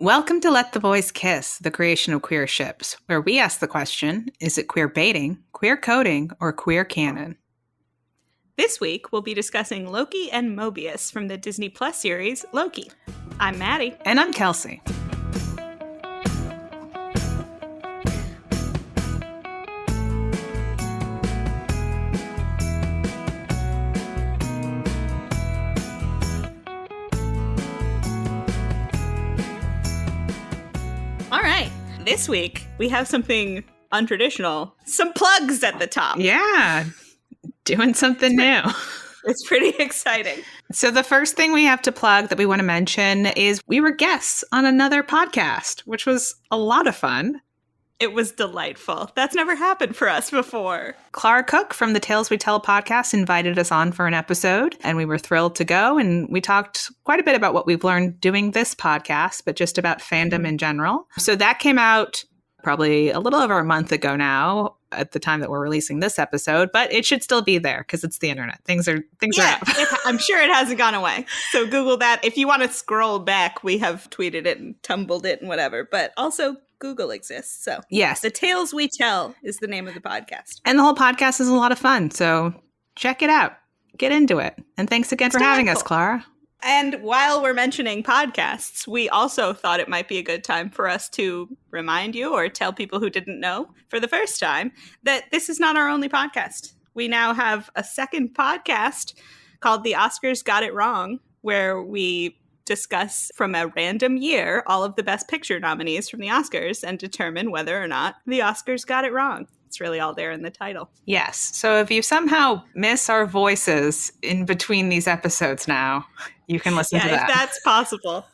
Welcome to Let the Boys Kiss, the creation of queer ships, where we ask the question, is it queer baiting, queer coding, or queer canon? This week, we'll be discussing Loki and Mobius from the Disney Plus series, Loki. I'm Maddie. And I'm Kelsey. All right. This week, we have something untraditional. Some plugs at the top. Yeah, doing something new. It's pretty exciting. So the first thing we have to plug that we want to mention is we were guests on another podcast, which was a lot of fun. It was delightful. That's never happened for us before. Clara Cook from the Tales We Tell podcast invited us on for an episode, and we were thrilled to go. And we talked quite a bit about what we've learned doing this podcast, but just about fandom in general. So that came out probably a little over a month ago now at the time that we're releasing this episode, but it should still be there because it's the internet. Things are up. I'm sure it hasn't gone away. So Google that. If you want to scroll back, we have tweeted it and tumbled it and whatever, but also Google exists. So yes, The Tales We Tell is the name of the podcast. And the whole podcast is a lot of fun. So check it out. Get into it. And thanks again for having us, Clara. And while we're mentioning podcasts, we also thought it might be a good time for us to remind you or tell people who didn't know for the first time that this is not our only podcast. We now have a second podcast called The Oscars Got It Wrong, where we discuss from a random year all of the Best Picture nominees from the Oscars and determine whether or not the Oscars got it wrong. It's really all there in the title. Yes. So if you somehow miss our voices in between these episodes now, you can listen to that. If that's possible.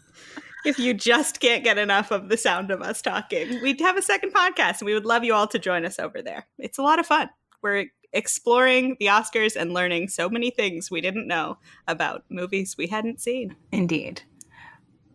If you just can't get enough of the sound of us talking, we'd have a second podcast and we would love you all to join us over there. It's a lot of fun. We're exploring the Oscars and learning so many things we didn't know about movies we hadn't seen. Indeed.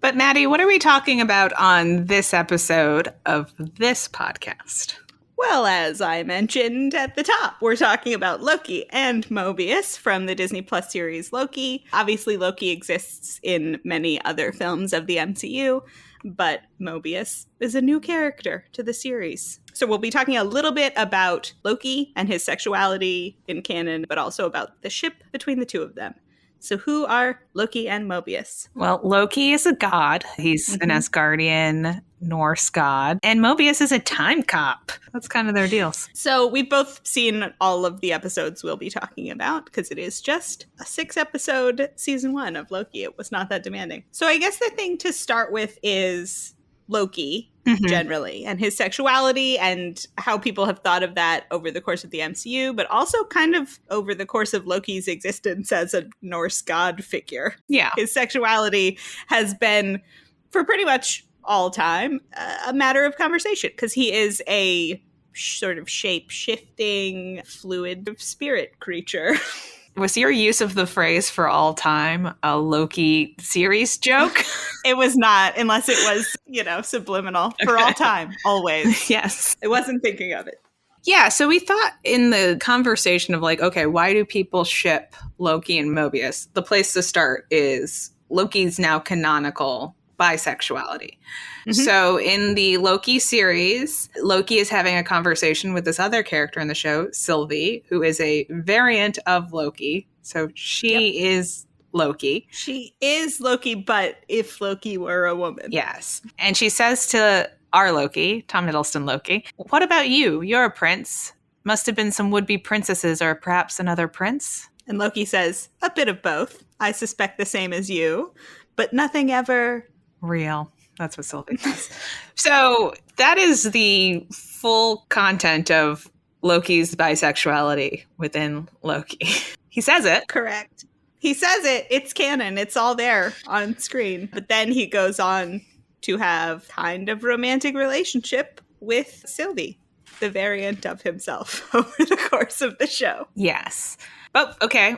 But Maddie, what are we talking about on this episode of this podcast? Well, as I mentioned at the top, we're talking about Loki and Mobius from the Disney Plus series Loki. Obviously, Loki exists in many other films of the MCU, but Mobius is a new character to the series. So we'll be talking a little bit about Loki and his sexuality in canon, but also about the ship between the two of them. So who are Loki and Mobius? Well, Loki is a god. He's an Asgardian Norse god. And Mobius is a time cop. That's kind of their deals. So we've both seen all of the episodes we'll be talking about because it is just a 6-episode season 1 of Loki. It was not that demanding. So I guess the thing to start with is Loki generally and his sexuality and how people have thought of that over the course of the MCU, but also kind of over the course of Loki's existence as a Norse god figure. Yeah. His sexuality has been, for pretty much all time, a matter of conversation because he is a sort of shape-shifting, fluid spirit creature. Was your use of the phrase for all time a Loki series joke? It was not, unless it was, subliminal. For all time, always. Yes. I wasn't thinking of it. Yeah, so we thought in the conversation of okay, why do people ship Loki and Mobius? The place to start is Loki's now canonical bisexuality. So in the Loki series, Loki is having a conversation with this other character in the show, Sylvie, who is a variant of Loki. So she is Loki. She is Loki, but if Loki were a woman. Yes. And she says to our Loki, Tom Hiddleston Loki, what about you? You're a prince. Must have been some would-be princesses or perhaps another prince. And Loki says, a bit of both. I suspect the same as you, but nothing ever real. That's what Sylvie says. So that is the full content of Loki's bisexuality within Loki. He says it. Correct. He says it. It's canon. It's all there on screen. But then he goes on to have kind of romantic relationship with Sylvie, the variant of himself over the course of the show. Yes. But okay,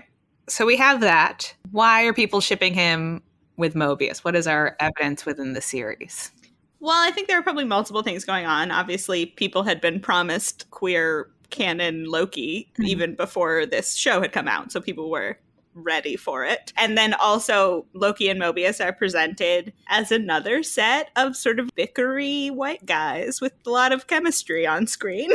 so we have that. Why are people shipping him with Mobius? What is our evidence within the series? Well, I think there are probably multiple things going on. Obviously, people had been promised queer canon Loki even before this show had come out. So people were ready for it. And then also Loki and Mobius are presented as another set of sort of bickery white guys with a lot of chemistry on screen.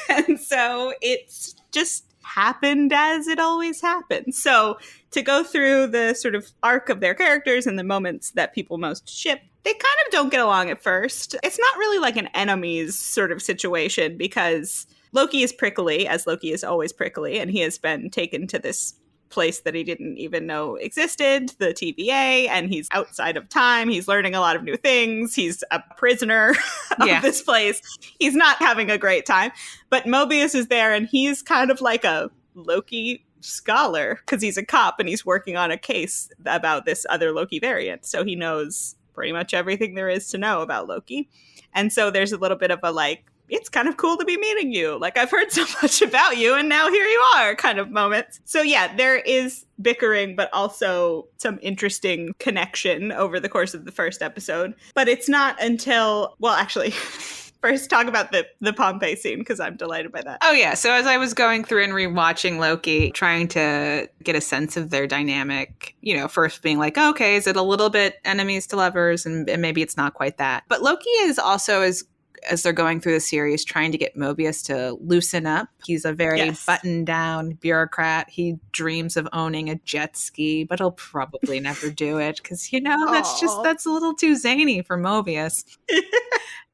And so it's just happened as it always happens. So to go through the sort of arc of their characters and the moments that people most ship, they kind of don't get along at first. It's not really like an enemies sort of situation because Loki is prickly, as Loki is always prickly, and he has been taken to this place that he didn't even know existed, the TVA, and he's outside of time. He's learning a lot of new things. He's a prisoner of this place. He's not having a great time. But Mobius is there, and he's kind of like a Loki scholar because he's a cop and he's working on a case about this other Loki variant. So he knows pretty much everything there is to know about Loki. And so there's a little bit of a like, it's kind of cool to be meeting you. Like, I've heard so much about you and now here you are kind of moments. So yeah, there is bickering, but also some interesting connection over the course of the first episode. But it's not until, well, actually, first talk about the Pompeii scene because I'm delighted by that. Oh yeah. So as I was going through and rewatching Loki, trying to get a sense of their dynamic, you know, first being like, okay, is it a little bit enemies to lovers? And maybe it's not quite that. But Loki is also as they're going through the series, trying to get Mobius to loosen up. He's a very buttoned down bureaucrat. He dreams of owning a jet ski, but he'll probably never do it because, you know, that's a little too zany for Mobius.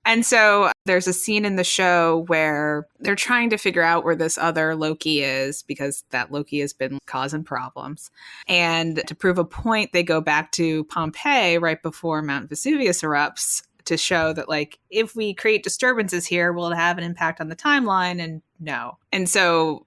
And so there's a scene in the show where they're trying to figure out where this other Loki is because that Loki has been causing problems. And to prove a point, they go back to Pompeii right before Mount Vesuvius erupts to show that, like, if we create disturbances here, will it have an impact on the timeline? And no. And so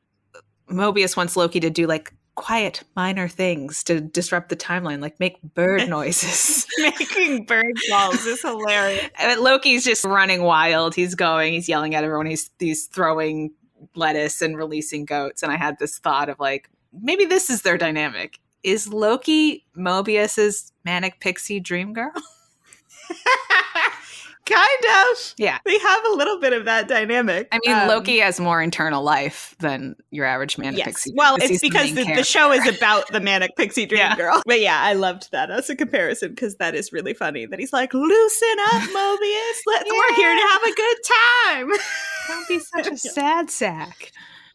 Mobius wants Loki to do, like, quiet, minor things to disrupt the timeline, like make bird noises. Making bird calls is hilarious. And Loki's just running wild. He's yelling at everyone. He's throwing lettuce and releasing goats. And I had this thought of, like, maybe this is their dynamic. Is Loki Mobius's manic pixie dream girl? Kind of. Yeah. We have a little bit of that dynamic. I mean, Loki has more internal life than your average manic pixie. Well, it's because the show is about the manic pixie dream girl. But yeah, I loved that as a comparison because that is really funny that he's like, loosen up, Mobius. We're here to have a good time. Don't be such a sad sack.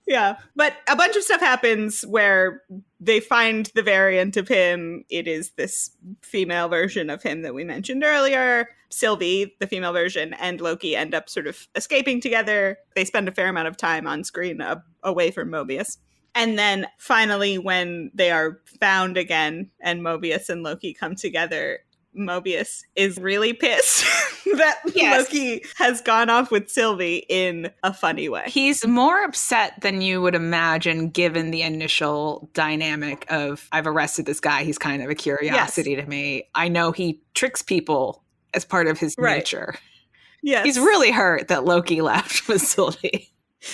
Yeah. But a bunch of stuff happens where they find the variant of him. It is this female version of him that we mentioned earlier. Sylvie, the female version, and Loki end up sort of escaping together. They spend a fair amount of time on screen away from Mobius. And then finally, when they are found again and Mobius and Loki come together, Mobius is really pissed that Loki has gone off with Sylvie in a funny way. He's more upset than you would imagine given the initial dynamic of, I've arrested this guy. He's kind of a curiosity to me. I know he tricks people as part of his nature. Yes. He's really hurt that Loki left with Sylvie.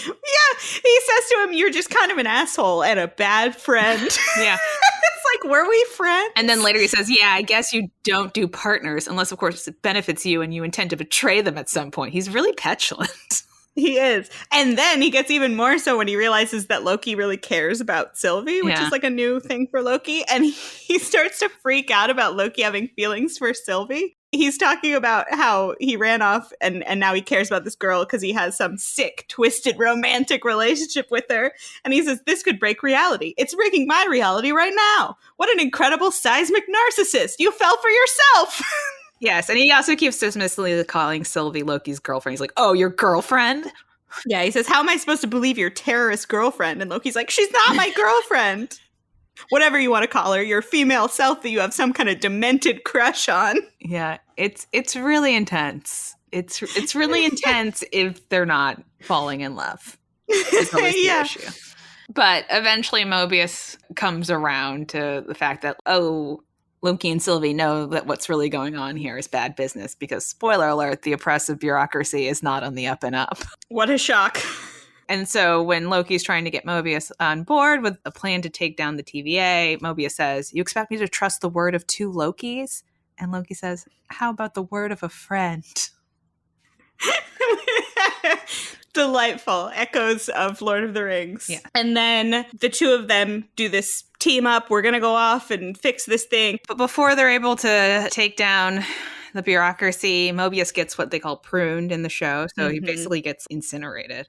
Yeah, he says to him, you're just kind of an asshole and a bad friend. Yeah. It's like, were we friends? And then later he says, yeah, I guess you don't do partners unless, of course, it benefits you and you intend to betray them at some point. He's really petulant. He is. And then he gets even more so when he realizes that Loki really cares about Sylvie, which is like a new thing for Loki. And he starts to freak out about Loki having feelings for Sylvie. He's talking about how he ran off and now he cares about this girl because he has some sick, twisted, romantic relationship with her. And he says, this could break reality. It's breaking my reality right now. What an incredible seismic narcissist. You fell for yourself. Yes, and he also keeps dismissively calling Sylvie Loki's girlfriend. He's like, oh, your girlfriend? Yeah, he says, how am I supposed to believe your terrorist girlfriend? And Loki's like, she's not my girlfriend. Whatever you want to call her, your female self that you have some kind of demented crush on. Yeah, it's really intense. It's really intense if they're not falling in love. It's always the issue. But eventually Mobius comes around to the fact that, Loki and Sylvie know that what's really going on here is bad business because, spoiler alert, the oppressive bureaucracy is not on the up and up. What a shock. And so when Loki's trying to get Mobius on board with a plan to take down the TVA, Mobius says, you expect me to trust the word of two Lokis? And Loki says, how about the word of a friend? Delightful echoes of Lord of the Rings. Yeah. And then the two of them do this team up. We're going to go off and fix this thing. But before they're able to take down the bureaucracy, Mobius gets what they call pruned in the show. So he basically gets incinerated.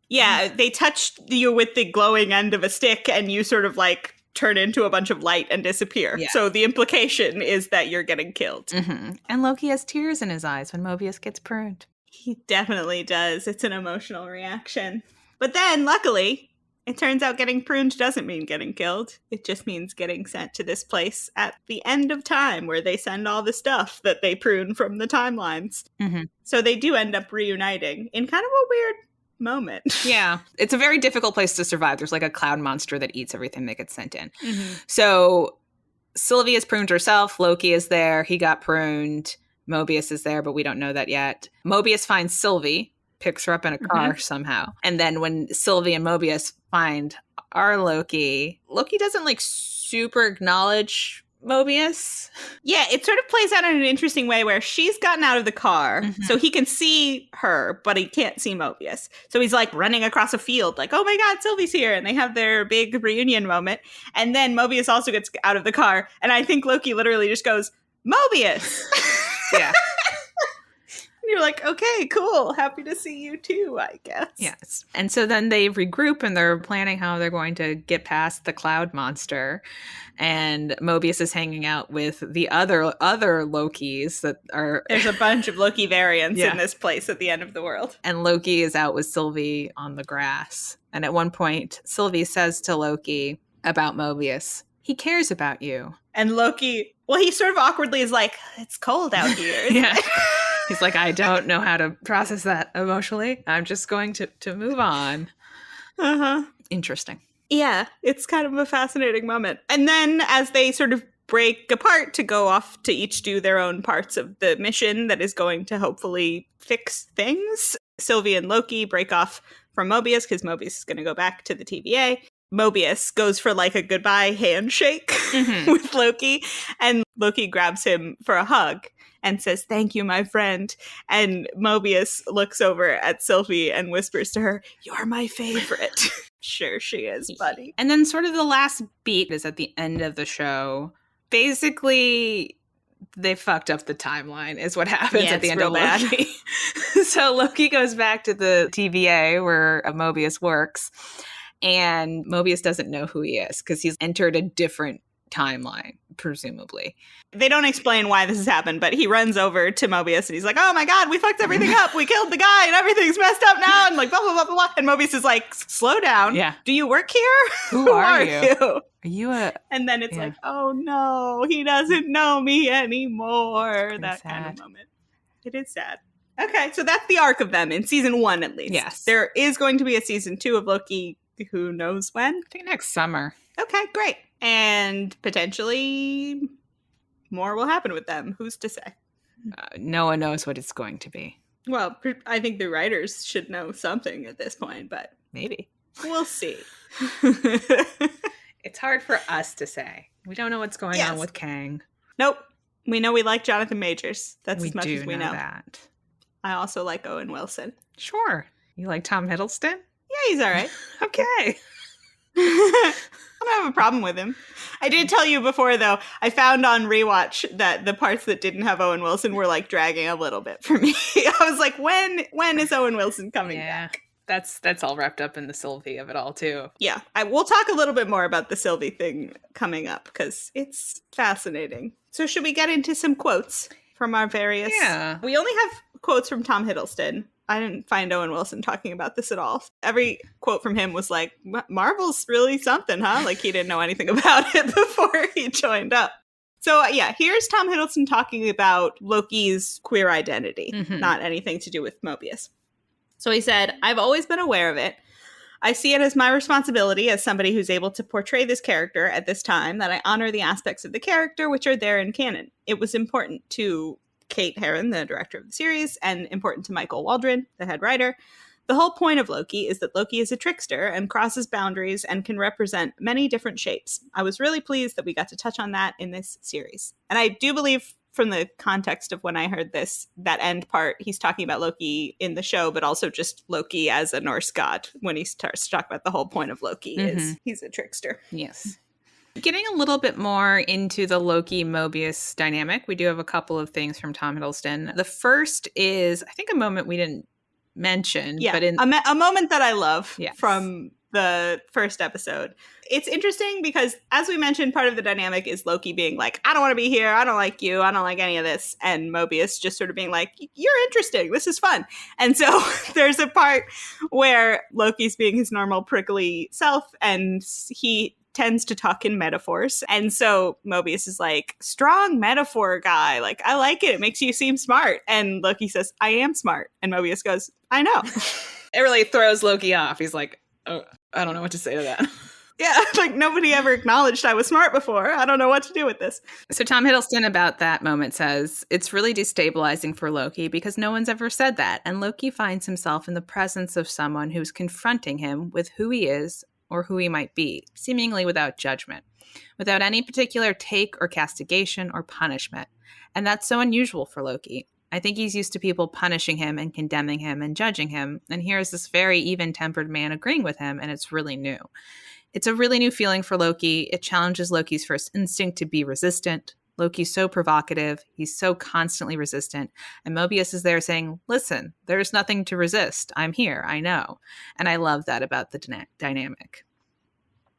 Yeah, they touch you with the glowing end of a stick and you sort of like turn into a bunch of light and disappear. Yeah. So the implication is that you're getting killed. And Loki has tears in his eyes when Mobius gets pruned. He definitely does. It's an emotional reaction. But then, luckily, it turns out getting pruned doesn't mean getting killed. It just means getting sent to this place at the end of time where they send all the stuff that they prune from the timelines. So they do end up reuniting in kind of a weird moment. Yeah. It's a very difficult place to survive. There's like a cloud monster that eats everything that gets sent in. So Sylvie is pruned herself. Loki is there. He got pruned. Mobius is there, but we don't know that yet. Mobius finds Sylvie, picks her up in a car somehow. And then when Sylvie and Mobius find our Loki, Loki doesn't like super acknowledge Mobius. Yeah, it sort of plays out in an interesting way where she's gotten out of the car, so he can see her, but he can't see Mobius. So he's like running across a field like, oh my God, Sylvie's here. And they have their big reunion moment. And then Mobius also gets out of the car. And I think Loki literally just goes, Mobius! Yeah. And you're like, okay, cool. Happy to see you too, I guess. Yes. And so then they regroup and they're planning how they're going to get past the cloud monster. And Mobius is hanging out with the other Lokis that are... There's a bunch of Loki variants in this place at the end of the world. And Loki is out with Sylvie on the grass. And at one point, Sylvie says to Loki about Mobius, he cares about you. And Loki, well, he sort of awkwardly is like, it's cold out here. Yeah. He's like, I don't know how to process that emotionally. I'm just going to move on. Interesting. Yeah, it's kind of a fascinating moment. And then as they sort of break apart to go off to each do their own parts of the mission that is going to hopefully fix things, Sylvie and Loki break off from Mobius because Mobius is going to go back to the TVA. Mobius goes for like a goodbye handshake with Loki, and Loki grabs him for a hug and says, thank you, my friend. And Mobius looks over at Sylvie and whispers to her, you're my favorite. Sure she is, buddy. And then sort of the last beat is at the end of the show. Basically, they fucked up the timeline is what happens at the end of Loki. So Loki goes back to the TVA where Mobius works. And Mobius doesn't know who he is because he's entered a different timeline, presumably. They don't explain why this has happened, but he runs over to Mobius and he's like, oh my God, we fucked everything up. We killed the guy and everything's messed up now. And like, blah, blah, blah, blah, blah. And Mobius is like, slow down. Yeah. Do you work here? Who are you? Are you And then it's like, oh no, he doesn't know me anymore. That sad. Kind of moment. It is sad. Okay, so that's the arc of them in season 1, at least. Yes. There is going to be a season 2 of Loki. Who knows when? I think next summer. Okay, great. And potentially more will happen with them. Who's to say? No one knows what it's going to be. Well, I think the writers should know something at this point, but maybe. We'll see. It's hard for us to say. We don't know what's going on with Kang. Nope. We know we like Jonathan Majors. That's as much as we know. That. I also like Owen Wilson. Sure. You like Tom Hiddleston? Yeah, he's all right. Okay. I don't have a problem with him. I did tell you before, though, I found on rewatch that the parts that didn't have Owen Wilson were like dragging a little bit for me. I was like, when is Owen Wilson coming back? That's all wrapped up in the Sylvie of it all, too. Yeah, we'll talk a little bit more about the Sylvie thing coming up because it's fascinating. So should we get into some quotes from our various... Yeah. We only have quotes from Tom Hiddleston. I didn't find Owen Wilson talking about this at all. Every quote from him was like, Marvel's really something, huh? Like he didn't know anything about it before he joined up. So yeah, here's Tom Hiddleston talking about Loki's queer identity, not anything to do with Mobius. So he said, I've always been aware of it. I see it as my responsibility as somebody who's able to portray this character at this time that I honor the aspects of the character which are there in canon. It was important to Kate Herron, the director of the series, and important to Michael Waldron, the head writer. The whole point of Loki is that Loki is a trickster and crosses boundaries and can represent many different shapes. I was really pleased that we got to touch on that in this series. And I do believe from the context of when I heard this, that end part, he's talking about Loki in the show, but also just Loki as a Norse god when he starts to talk about the whole point of Loki is he's a trickster. Yes. Getting a little bit more into the Loki-Mobius dynamic, we do have a couple of things from Tom Hiddleston. The first is, I think, a moment we didn't mention. Yeah, but a moment that I love Yes. from the first episode. It's interesting because, as we mentioned, part of the dynamic is Loki being like, I don't want to be here. I don't like you. I don't like any of this. And Mobius just sort of being like, you're interesting. This is fun. And so there's a part where Loki's being his normal prickly self, and he tends to talk in metaphors. And so Mobius is like, strong metaphor guy. Like, I like it. It makes you seem smart. And Loki says, I am smart. And Mobius goes, I know. It really throws Loki off. He's like, oh, I don't know what to say to that. Yeah, like nobody ever acknowledged I was smart before. I don't know what to do with this. So Tom Hiddleston about that moment says, it's really destabilizing for Loki because no one's ever said that. And Loki finds himself in the presence of someone who's confronting him with who he is or who he might be, seemingly without judgment, without any particular take or castigation or punishment. And that's so unusual for Loki. I think he's used to people punishing him and condemning him and judging him. And here's this very even-tempered man agreeing with him, and it's really new. It's a really new feeling for Loki. It challenges Loki's first instinct to be resistant. Loki's so provocative. He's so constantly resistant. And Mobius is there saying, listen, there's nothing to resist. I'm here. I know. And I love that about the dynamic.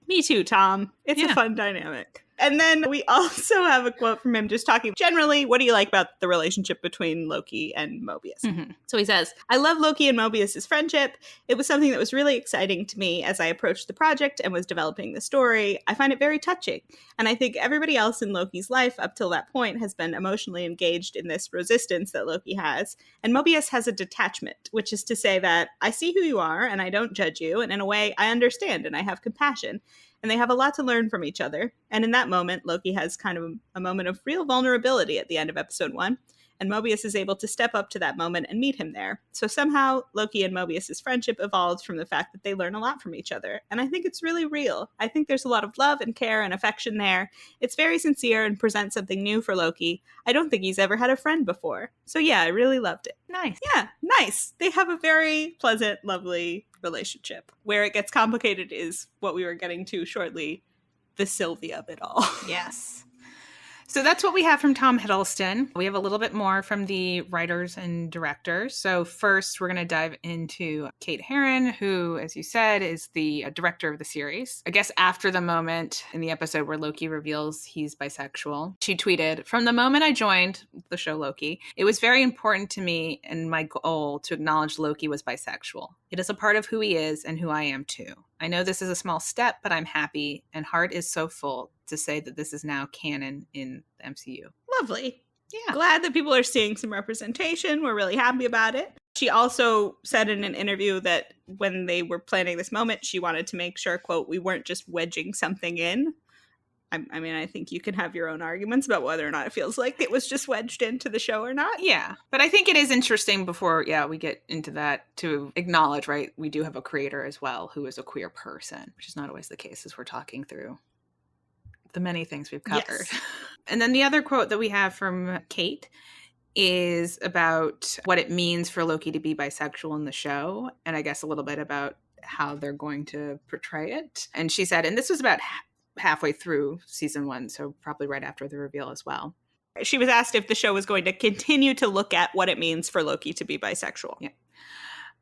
Me too, Tom. It's a fun dynamic. And then we also have a quote from him just talking generally, what do you like about the relationship between Loki and Mobius? Mm-hmm. So he says, I love Loki and Mobius' friendship. It was something that was really exciting to me as I approached the project and was developing the story. I find it very touching. And I think everybody else in Loki's life up till that point has been emotionally engaged in this resistance that Loki has. And Mobius has a detachment, which is to say that I see who you are and I don't judge you. And in a way, I understand and I have compassion. And they have a lot to learn from each other. And in that moment, Loki has kind of a moment of real vulnerability at the end of episode 1. And Mobius is able to step up to that moment and meet him there. So somehow, Loki and Mobius' friendship evolves from the fact that they learn a lot from each other. And I think it's really real. I think there's a lot of love and care and affection there. It's very sincere and presents something new for Loki. I don't think he's ever had a friend before. So yeah, I really loved it. Nice. Yeah, nice. They have a very pleasant, lovely relationship. Where it gets complicated is what we were getting to shortly, the Sylvie of it all. Yes. So that's what we have from Tom Hiddleston. We have a little bit more from the writers and directors. So first, we're going to dive into Kate Herron, who, as you said, is the director of the series. I guess after the moment in the episode where Loki reveals he's bisexual, she tweeted, from the moment I joined the show Loki, it was very important to me and my goal to acknowledge Loki was bisexual. It is a part of who he is and who I am too. I know this is a small step, but I'm happy, and heart is so full to say that this is now canon in the MCU. Lovely. Yeah. Glad that people are seeing some representation. We're really happy about it. She also said in an interview that when they were planning this moment, she wanted to make sure, quote, we weren't just wedging something in. I mean, I think you can have your own arguments about whether or not it feels like it was just wedged into the show or not. Yeah. But I think it is interesting before, we get into that to acknowledge, right, we do have a creator as well who is a queer person, which is not always the case as we're talking through the many things we've covered. Yes. And then the other quote that we have from Kate is about what it means for Loki to be bisexual in the show. And I guess a little bit about how they're going to portray it. And she said, and this was about halfway through season 1, so probably right after the reveal as well. She was asked if the show was going to continue to look at what it means for Loki to be bisexual. Yeah.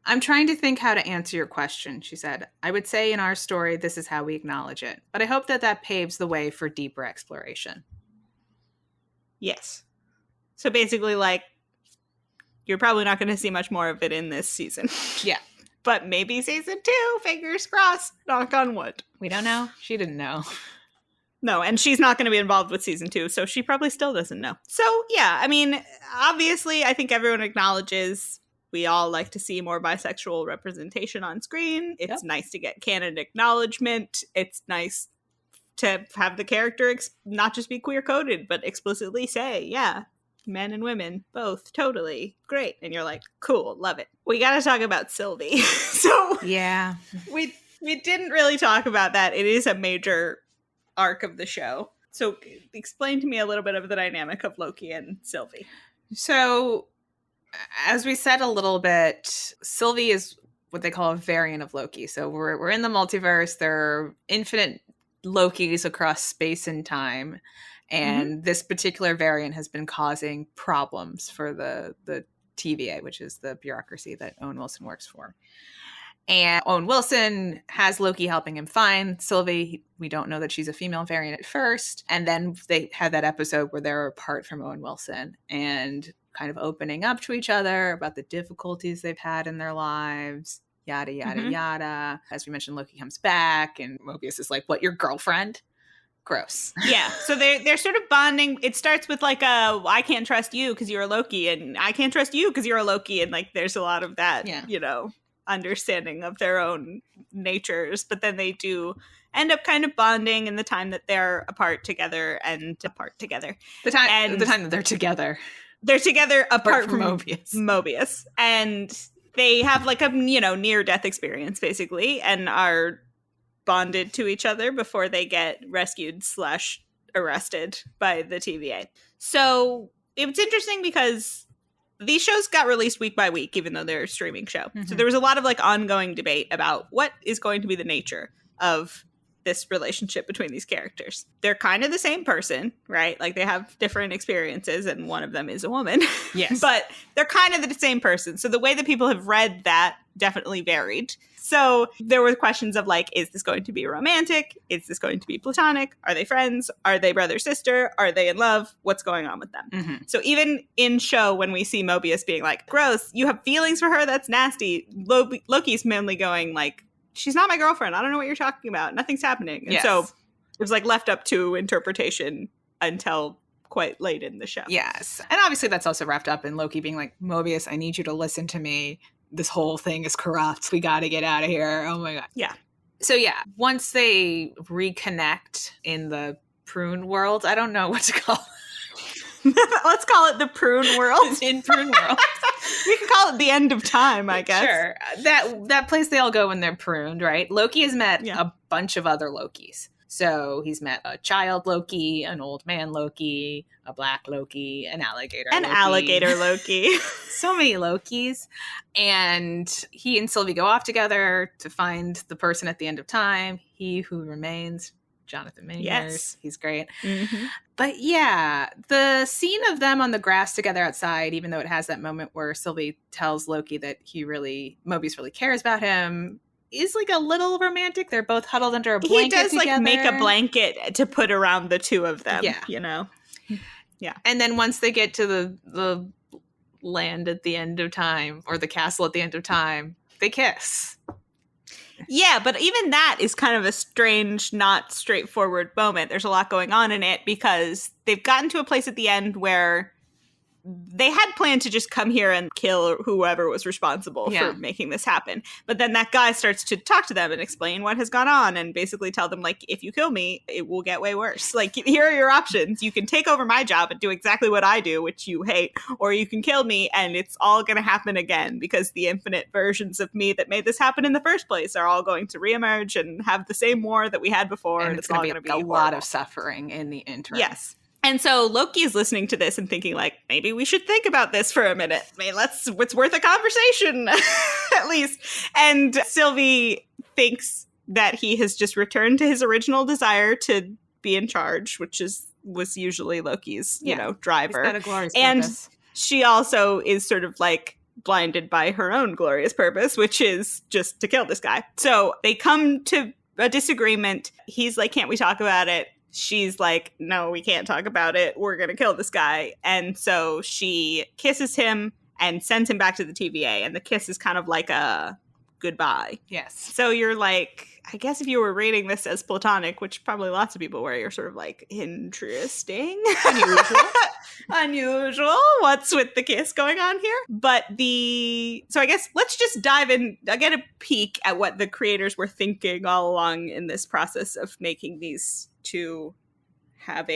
I'm trying to think how to answer your question, she said. I would say in our story, this is how we acknowledge it. But I hope that paves the way for deeper exploration. Yes. So basically, like, you're probably not going to see much more of it in this season. Yeah. But maybe season 2, fingers crossed, knock on wood. We don't know. She didn't know. No, and she's not going to be involved with season 2, so she probably still doesn't know. So, yeah, I mean, obviously, I think everyone acknowledges we all like to see more bisexual representation on screen. It's nice to get canon acknowledgement. It's nice to have the character not just be queer-coded, but explicitly say, yeah, men and women, both, totally, great. And you're like, cool, love it. We got to talk about Sylvie. So yeah, we didn't really talk about that. It is a major arc of the show. So explain to me a little bit of the dynamic of Loki and Sylvie. So as we said a little bit, Sylvie is what they call a variant of Loki. So we're in the multiverse. There are infinite Lokis across space and time. And this particular variant has been causing problems for the TVA, which is the bureaucracy that Owen Wilson works for. And Owen Wilson has Loki helping him find Sylvie. We don't know that she's a female variant at first. And then they had that episode where they're apart from Owen Wilson and kind of opening up to each other about the difficulties they've had in their lives, yada, yada, yada. As we mentioned, Loki comes back and Mobius is like, what, your girlfriend? Gross. Yeah. So they're sort of bonding. It starts with like I can't trust you because you're a Loki, and I can't trust you because you're a Loki. And like there's a lot of that, understanding of their own natures. But then they do end up kind of bonding in the time that they're apart together. The time that they're together. They're together apart from Mobius. And they have like a, near-death experience, basically, and are bonded to each other before they get rescued/arrested by the TVA. So it's interesting because these shows got released week by week, even though they're a streaming show. So there was a lot of like ongoing debate about what is going to be the nature of this relationship between these characters. They're kind of the same person, right? Like they have different experiences and one of them is a woman. Yes. But they're kind of the same person. So the way that people have read that definitely varied. So there were questions of like, is this going to be romantic? Is this going to be platonic? Are they friends? Are they brother-sister? Are they in love? What's going on with them? So even in show, when we see Mobius being like, gross, you have feelings for her? That's nasty. Loki's mainly going like, she's not my girlfriend. I don't know what you're talking about. Nothing's happening. And so it was like left up to interpretation until quite late in the show. Yes. And obviously that's also wrapped up in Loki being like, Mobius, I need you to listen to me. This whole thing is corrupt. We got to get out of here. Oh my God. Yeah. So yeah, once they reconnect in the prune world, I don't know what to call it. Let's call it the prune world. In prune world. We can call it the end of time, I guess. Sure. That place they all go when they're pruned, right? Loki has met a bunch of other Lokis. So he's met a child Loki, an old man Loki, a black Loki, an alligator Loki. So many Lokis. And he and Sylvie go off together to find the person at the end of time. He who remains, Jonathan Majors. Yes. He's great. But yeah, the scene of them on the grass together outside, even though it has that moment where Sylvie tells Loki that Mobius really cares about him, is like a little romantic. They're both huddled under a blanket He does together. like make a blanket to put around the two of them, Yeah. And then once they get to the land at the end of time, or the castle at the end of time, they kiss. Yeah, but even that is kind of a strange, not straightforward moment. There's a lot going on in it because they've gotten to a place at the end where they had planned to just come here and kill whoever was responsible for making this happen. But then that guy starts to talk to them and explain what has gone on and basically tell them, like, if you kill me, it will get way worse. Like, here are your options. You can take over my job and do exactly what I do, which you hate, or you can kill me and it's all going to happen again because the infinite versions of me that made this happen in the first place are all going to reemerge and have the same war that we had before. And it's all going to be a lot of suffering in the interim. Yes. And so Loki is listening to this and thinking, like, maybe we should think about this for a minute. I mean, it's worth a conversation, at least. And Sylvie thinks that he has just returned to his original desire to be in charge, which was usually Loki's, driver. He's got a glorious and purpose. She also is sort of like blinded by her own glorious purpose, which is just to kill this guy. So they come to a disagreement. He's like, can't we talk about it? She's like, no, we can't talk about it. We're going to kill this guy. And so she kisses him and sends him back to the TVA. And the kiss is kind of like a goodbye. Yes. So you're like, I guess if you were reading this as platonic, which probably lots of people were, you're sort of like, interesting. Unusual. What's with the kiss going on here? So I guess let's just dive in. I get a peek at what the creators were thinking all along in this process of making these to have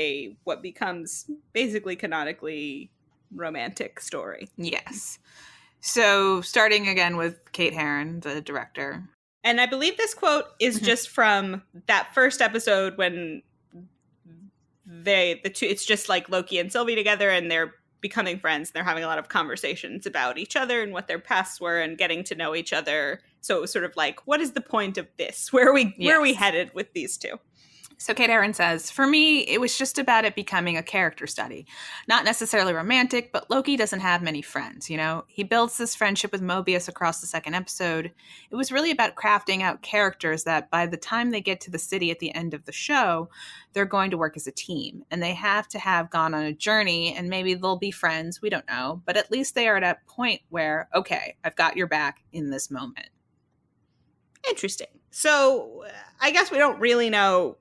what becomes basically canonically romantic story. Yes. So starting again with Kate Herron, the director. And I believe this quote is just from that first episode when it's just like Loki and Sylvie together and they're becoming friends. They're having a lot of conversations about each other and what their pasts were and getting to know each other. So it was sort of like, what is the point of this? Where are we headed with these two? So Kate Herron says, for me, it was just about it becoming a character study. Not necessarily romantic, but Loki doesn't have many friends, you know? He builds this friendship with Mobius across the second episode. It was really about crafting out characters that by the time they get to the city at the end of the show, they're going to work as a team. And they have to have gone on a journey, and maybe they'll be friends, we don't know. But at least they are at a point where, okay, I've got your back in this moment. Interesting. So I guess we don't really know.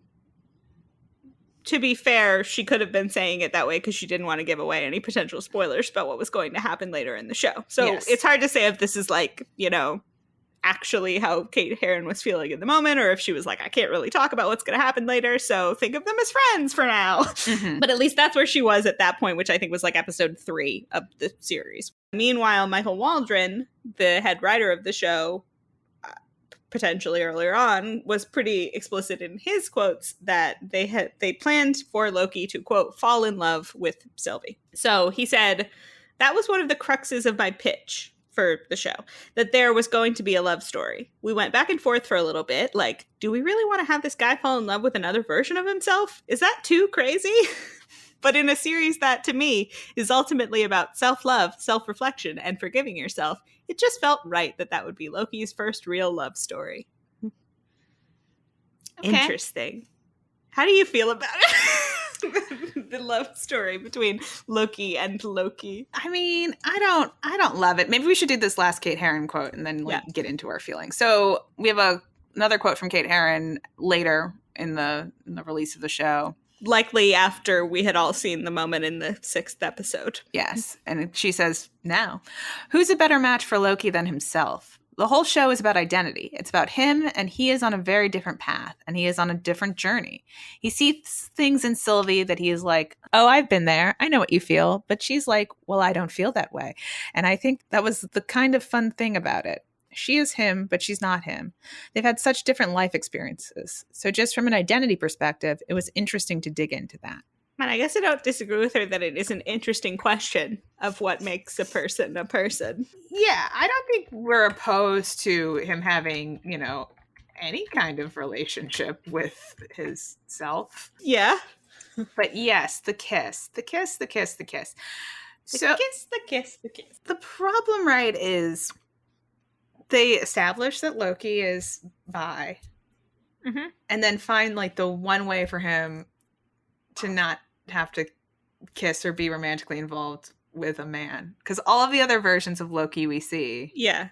To be fair, she could have been saying it that way because she didn't want to give away any potential spoilers about what was going to happen later in the show. So It's hard to say if this is like, you know, actually how Kate Herron was feeling in the moment, or if she was like, I can't really talk about what's going to happen later, so think of them as friends for now. Mm-hmm. But at least that's where she was at that point, which I think was like episode 3 of the series. Meanwhile, Michael Waldron, the head writer of the show, potentially earlier on, was pretty explicit in his quotes that they planned for Loki to, quote, fall in love with Sylvie. So he said, that was one of the cruxes of my pitch for the show, that there was going to be a love story. We went back and forth for a little bit, like, do we really want to have this guy fall in love with another version of himself? Is that too crazy? But in a series that, to me, is ultimately about self-love, self-reflection, and forgiving yourself, it just felt right that that would be Loki's first real love story. Okay. Interesting. How do you feel about it? The love story between Loki and Loki. I mean, I don't love it. Maybe we should do this last Kate Herron quote and then get into our feelings. So we have another quote from Kate Herron later in the release of the show. Likely after we had all seen the moment in the 6th episode. Yes. And she says, now, who's a better match for Loki than himself? The whole show is about identity. It's about him, and he is on a very different path, and he is on a different journey. He sees things in Sylvie that he is like, oh, I've been there. I know what you feel. But she's like, well, I don't feel that way. And I think that was the kind of fun thing about it. She is him, but she's not him. They've had such different life experiences. So just from an identity perspective, it was interesting to dig into that. And I guess I don't disagree with her that it is an interesting question of what makes a person a person. Yeah, I don't think we're opposed to him having, you know, any kind of relationship with his self. Yeah. But yes, the kiss. The kiss, the kiss, the kiss. The kiss, the kiss, the kiss. The problem, right, is they establish that Loki is bi. Mm-hmm. And then find, like, the one way for him to not have to kiss or be romantically involved with a man. Because all of the other versions of Loki we see. Yeah.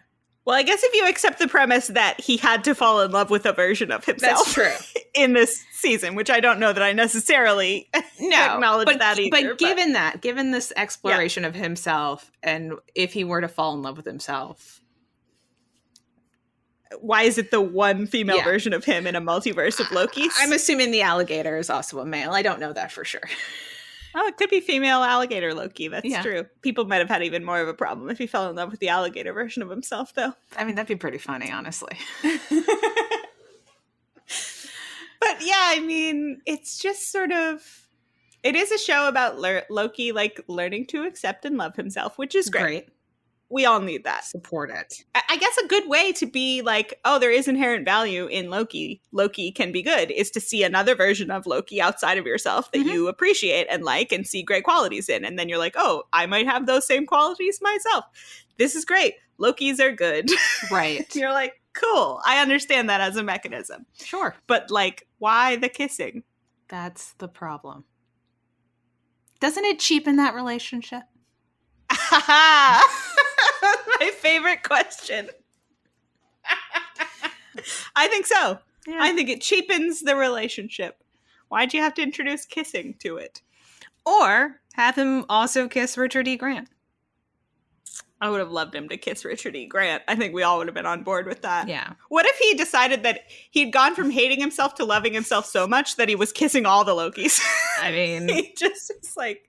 Well, I guess if you accept the premise that he had to fall in love with a version of himself. That's true. In this season, which I don't know that I necessarily acknowledge that either. But given this exploration of himself, and if he were to fall in love with himself, why is it the one female version of him in a multiverse of Lokis? I'm assuming the alligator is also a male. I don't know that for sure. Oh, it could be female alligator Loki. That's true. People might have had even more of a problem if he fell in love with the alligator version of himself, though. I mean, that'd be pretty funny, honestly. But yeah, I mean, it's just sort of, it is a show about Loki, like, learning to accept and love himself, which is great. We all need that. Support it. I guess a good way to be like, oh, there is inherent value in Loki. Loki can be good, is to see another version of Loki outside of yourself that you appreciate and like and see great qualities in. And then you're like, oh, I might have those same qualities myself. This is great. Lokis are good. Right. You're like, cool. I understand that as a mechanism. Sure. But, like, why the kissing? That's the problem. Doesn't it cheapen that relationship? My favorite question. I think so. Yeah. I think it cheapens the relationship. Why'd you have to introduce kissing to it? Or have him also kiss Richard E. Grant. I would have loved him to kiss Richard E. Grant. I think we all would have been on board with that. Yeah. What if he decided that he'd gone from hating himself to loving himself so much that he was kissing all the Lokis? I mean, he just is like,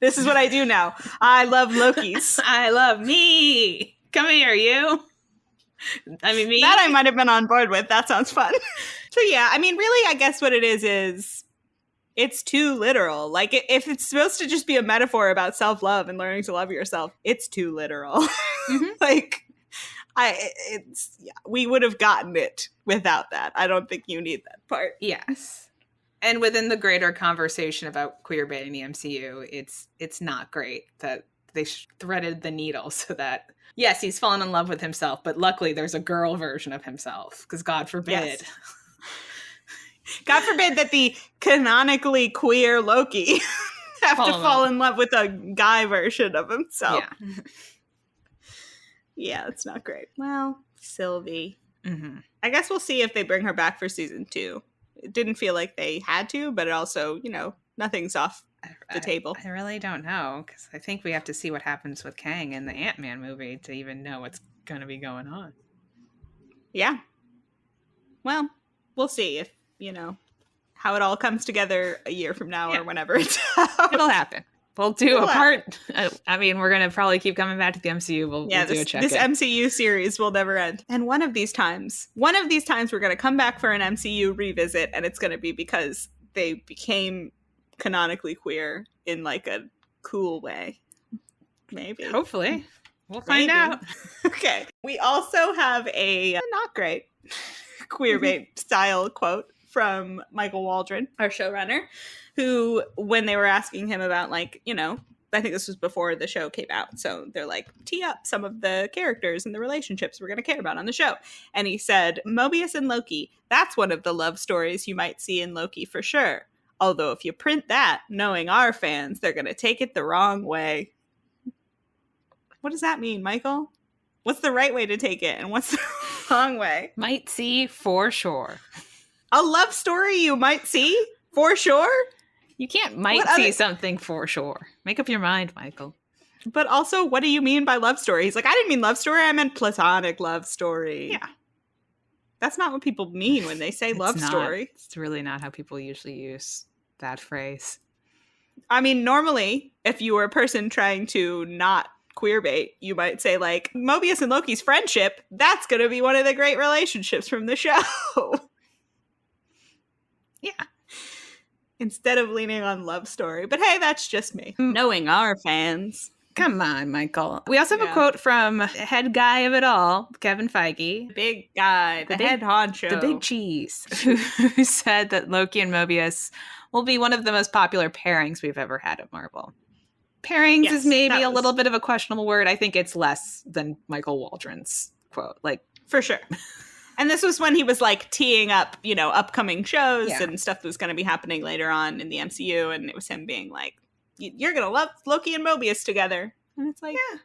this is what I do now. I love Lokis. I love me. Come here, you. I mean, me. That I might have been on board with. That sounds fun. So yeah, I mean, really, I guess what it is it's too literal. Like, if it's supposed to just be a metaphor about self-love and learning to love yourself, it's too literal. Mm-hmm. Like, we would have gotten it without that. I don't think you need that part. Yes. And within the greater conversation about queerbait in the MCU, it's not great that they threaded the needle so that, yes, he's fallen in love with himself, but luckily there's a girl version of himself, because God forbid. Yes. God forbid that the canonically queer Loki have to fall in love with a guy version of himself. Yeah. Yeah, it's not great. Well, Sylvie. Mm-hmm. I guess we'll see if they bring her back for season 2. It didn't feel like they had to, but it also, nothing's off the table. I really don't know, because I think we have to see what happens with Kang in the Ant-Man movie to even know what's going to be going on. Yeah. Well, we'll see if, how it all comes together a year from now or whenever it's out. It'll happen. We'll do a part. I mean, we're going to probably keep coming back to the MCU. We'll do a check-in. This MCU series will never end. And one of these times we're going to come back for an MCU revisit, and it's going to be because they became canonically queer in like a cool way. Maybe. Hopefully. We'll find out. Okay. We also have a not great queerbait style quote from Michael Waldron, our showrunner, who, when they were asking him about, like, I think this was before the show came out, so they're like, tee up some of the characters and the relationships we're going to care about on the show. And he said, Mobius and Loki, that's one of the love stories you might see in Loki for sure. Although if you print that, knowing our fans, they're going to take it the wrong way. What does that mean, Michael? What's the right way to take it, and what's the wrong way? Might see for sure. A love story you might see for sure? You can't see something for sure. Make up your mind, Michael. But also, what do you mean by love story? He's like, I didn't mean love story. I meant platonic love story. Yeah. That's not what people mean when they say love story. It's really not how people usually use that phrase. I mean, normally, if you were a person trying to not queerbait, you might say, like, Mobius and Loki's friendship, that's going to be one of the great relationships from the show. Yeah. Instead of leaning on love story. But hey, that's just me. Knowing our fans. Come on, Michael. We also have a quote from the head guy of it all, Kevin Feige. Big guy, the head honcho. The big cheese, who said that Loki and Mobius will be one of the most popular pairings we've ever had at Marvel. Pairings is maybe a little bit of a questionable word. I think it's less than Michael Waldron's quote. Like, for sure. And this was when he was, like, teeing up, upcoming shows and stuff that was going to be happening later on in the MCU. And it was him being like, you're going to love Loki and Mobius together. And it's like, yeah,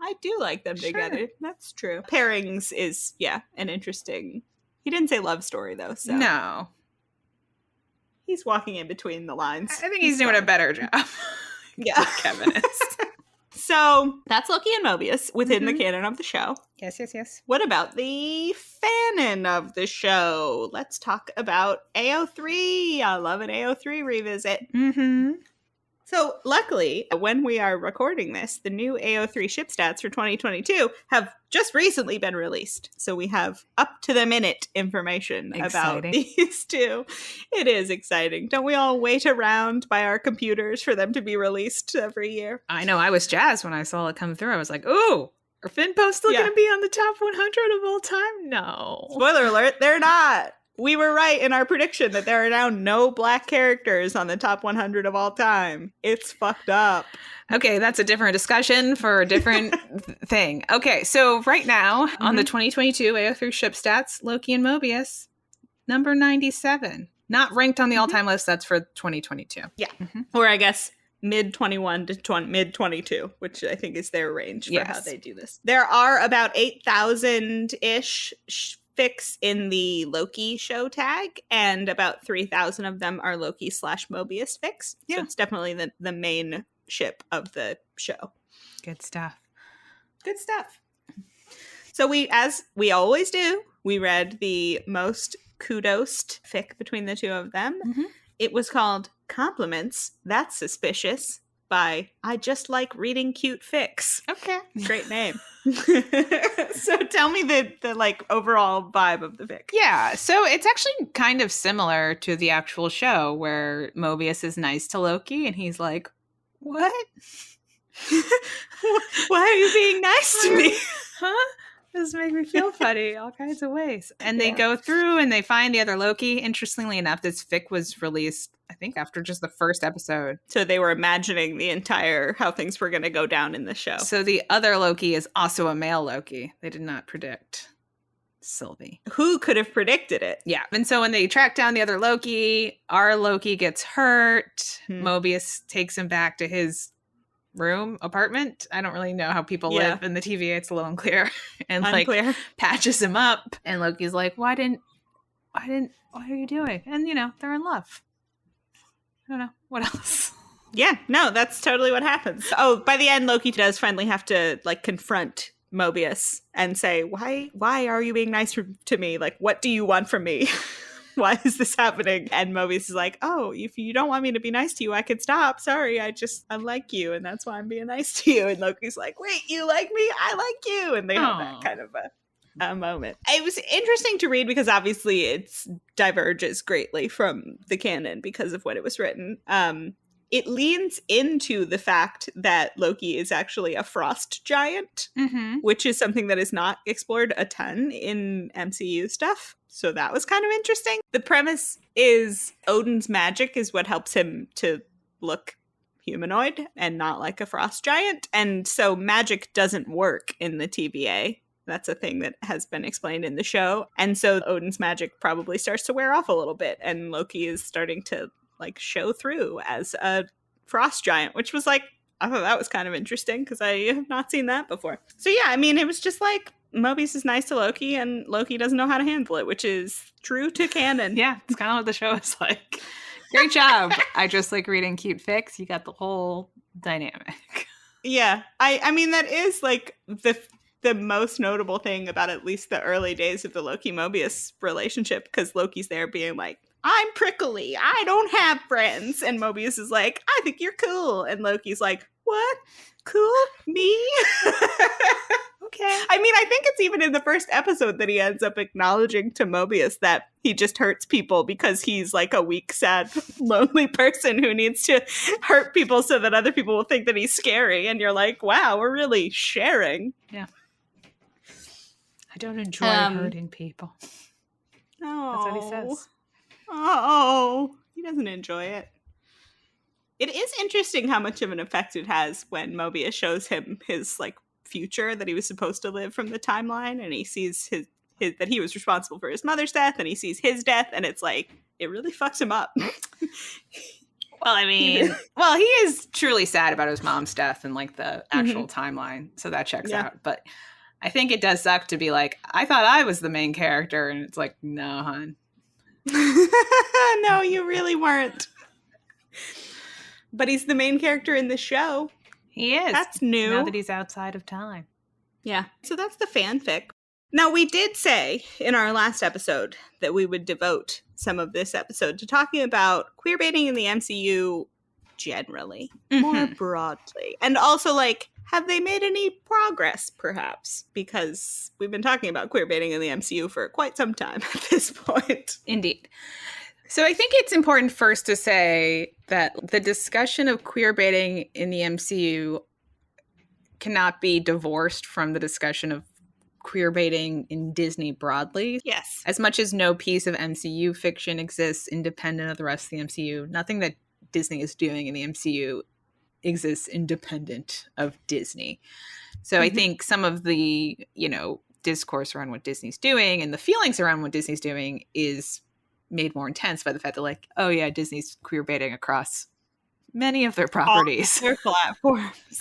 I do like them together. That's true. Pairings is, an interesting... He didn't say love story, though. So no. He's walking in between the lines. I think he's doing a better job. Yeah. Kevin is. So that's Loki and Mobius within the canon of the show. Yes. What about the fanon of the show? Let's talk about AO3. I love an AO3 revisit. Mm-hmm. So luckily, when we are recording this, the new AO3 ship stats for 2022 have just recently been released. So we have up-to-the-minute information about these two. It is exciting. Don't we all wait around by our computers for them to be released every year? I know. I was jazzed when I saw it come through. I was like, ooh, are FinPo still going to be on the top 100 of all time? No. Spoiler alert, they're not. We were right in our prediction that there are now no black characters on the top 100 of all time. It's fucked up. Okay, that's a different discussion for a different thing. Okay, so right now on the 2022 AO3 ship stats, Loki and Mobius, number 97. Not ranked on the all-time list. That's for 2022. Yeah. Or I guess mid-21 to mid-22, which I think is their range for how they do this. There are about 8,000-ish fics in the Loki show tag, and about 3,000 of them are Loki/Mobius fics. Yeah. So it's definitely the main ship of the show. Good stuff. So we, as we always do, we read the most kudosed fic between the two of them. It was called Compliments, That's Suspicious, by I Just Like Reading Cute Fics. Okay. Great name. So tell me the like overall vibe of the fic. Yeah, so it's actually kind of similar to the actual show where Mobius is nice to Loki and he's like, what? Why are you being nice to me? Huh? This makes me feel funny all kinds of ways. And they Yeah. go through and they find the other Loki. Interestingly enough, this fic was released, I think, after just the first episode. So they were imagining the entire how things were going to go down in the show. So the other Loki is also a male Loki. They did not predict Sylvie. Who could have predicted it? Yeah. And so when they track down the other Loki, our Loki gets hurt. Mobius takes him back to his apartment. I don't really know how people live in the TVA. It's a little unclear. And like patches him up. And Loki's like, what are you doing? And they're in love. I don't know. What else? Yeah, no, that's totally what happens. Oh, by the end, Loki does finally have to like confront Mobius and say, why are you being nice to me? Like, what do you want from me? Why is this happening? And Mobius is like, oh, if you don't want me to be nice to you, I could stop. Sorry, I like you, and that's why I'm being nice to you. And Loki's like, wait, you like me? I like you. And they have that kind of a moment. It was interesting to read because obviously it diverges greatly from the canon because of when it was written. It leans into the fact that Loki is actually a frost giant, which is something that is not explored a ton in MCU stuff. So that was kind of interesting. The premise is Odin's magic is what helps him to look humanoid and not like a frost giant. And so magic doesn't work in the TVA. That's a thing that has been explained in the show. And so Odin's magic probably starts to wear off a little bit. And Loki is starting to like show through as a frost giant, which was like, I thought that was kind of interesting because I have not seen that before. So yeah, I mean, it was just like Mobius is nice to Loki and Loki doesn't know how to handle it, which is true to canon. Yeah, it's kind of what the show is like. Great job. I just like reading cute fics. You got the whole dynamic. Yeah, I mean, that is like the most notable thing about at least the early days of the Loki-Mobius relationship, because Loki's there being like, I'm prickly, I don't have friends. And Mobius is like, I think you're cool. And Loki's like, what? Cool? Me? Okay. I mean, I think it's even in the first episode that he ends up acknowledging to Mobius that he just hurts people because he's like a weak, sad, lonely person who needs to hurt people so that other people will think that he's scary. And you're like, wow, we're really sharing. Yeah. I don't enjoy hurting people. Oh. That's what he says. Oh, he doesn't enjoy it. It is interesting how much of an effect it has when Mobius shows him his like future that he was supposed to live from the timeline, and he sees his that he was responsible for his mother's death, and he sees his death, and it's like it really fucks him up. Well, I mean, he is truly sad about his mom's death and like the actual timeline, so that checks out. But I think it does suck to be like, I thought I was the main character, and it's like, no, hon. No, you really weren't. But he's the main character in the show. He is. That's new. Now that he's outside of time. Yeah. So that's the fanfic. Now, we did say in our last episode that we would devote some of this episode to talking about queerbaiting in the MCU generally, more broadly. And also, like, have they made any progress, perhaps? Because we've been talking about queerbaiting in the MCU for quite some time at this point. Indeed. So I think it's important first to say that the discussion of queerbaiting in the MCU cannot be divorced from the discussion of queerbaiting in Disney broadly. Yes. As much as no piece of MCU fiction exists independent of the rest of the MCU, nothing that Disney is doing in the MCU exists independent of Disney. So I think some of the, discourse around what Disney's doing and the feelings around what Disney's doing is made more intense by the fact that, like, oh yeah, Disney's queerbaiting across many of their properties. All their platforms.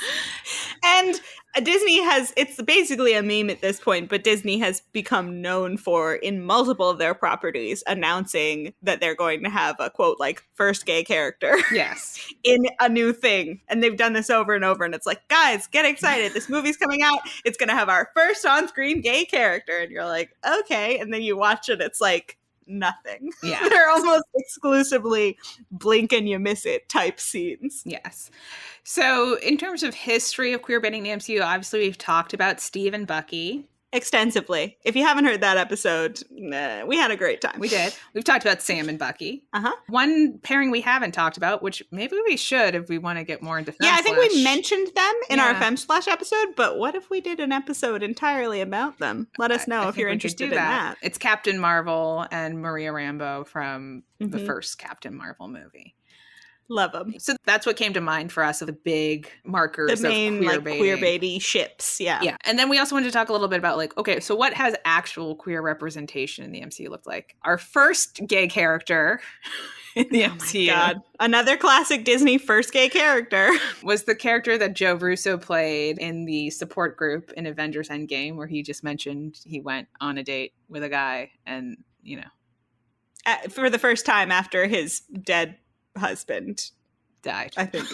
And Disney it's basically a meme at this point, but Disney has become known for, in multiple of their properties, announcing that they're going to have a, quote, like, first gay character. Yes. In a new thing. And they've done this over and over, and it's like, guys, get excited. This movie's coming out. It's going to have our first on-screen gay character. And you're like, okay. And then you watch it, it's like, nothing. Yeah. They're almost exclusively blink and you miss it type scenes. Yes. So in terms of history of queerbaiting in the MCU, obviously we've talked about Steve and Bucky. extensively. If you haven't heard that episode, we had a great time. We did. We've talked about Sam and Bucky. Uh-huh. One pairing we haven't talked about, which maybe we should if we want to get more into Femslash. Yeah, I think we mentioned them in our Femslash episode, but what if we did an episode entirely about them? Let us know if you're interested in that. It's Captain Marvel and Maria Rambeau from the first Captain Marvel movie. Love them. So that's what came to mind for us of the big markers the main, of queer baity ships. Yeah. Yeah. And then we also wanted to talk a little bit about like, okay, so what has actual queer representation in the MCU looked like? Our first gay character in the MCU. God. Another classic Disney first gay character. Was the character that Joe Russo played in the support group in Avengers Endgame, where he just mentioned he went on a date with a guy and, you know. For the first time after his dead husband died. I think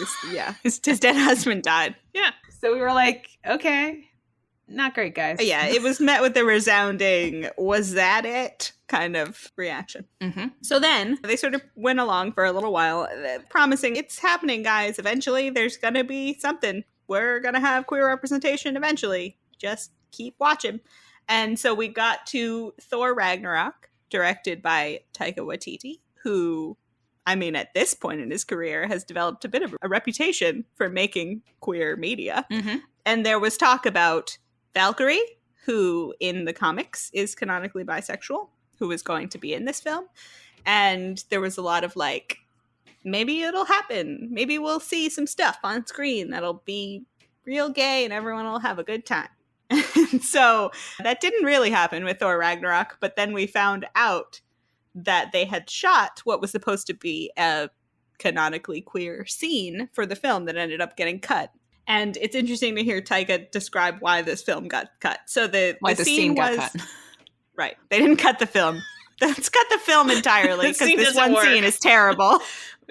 his dead husband died. Yeah. So we were like, okay, not great, guys. Yeah, it was met with a resounding, was that it? Kind of reaction. So then they sort of went along for a little while, promising it's happening, guys. Eventually there's going to be something. We're going to have queer representation eventually. Just keep watching. And so we got to Thor Ragnarok, directed by Taika Waititi, who, I mean, at this point in his career, has developed a bit of a reputation for making queer media. And there was talk about Valkyrie, who in the comics is canonically bisexual, who is going to be in this film. And there was a lot of like, maybe it'll happen. Maybe we'll see some stuff on screen that'll be real gay and everyone will have a good time. And so that didn't really happen with Thor Ragnarok, but then we found out that they had shot what was supposed to be a canonically queer scene for the film that ended up getting cut. And it's interesting to hear Taika describe why this film got cut. So the scene got cut. Right. They didn't cut the film. Let's cut the film entirely because this one scene is terrible.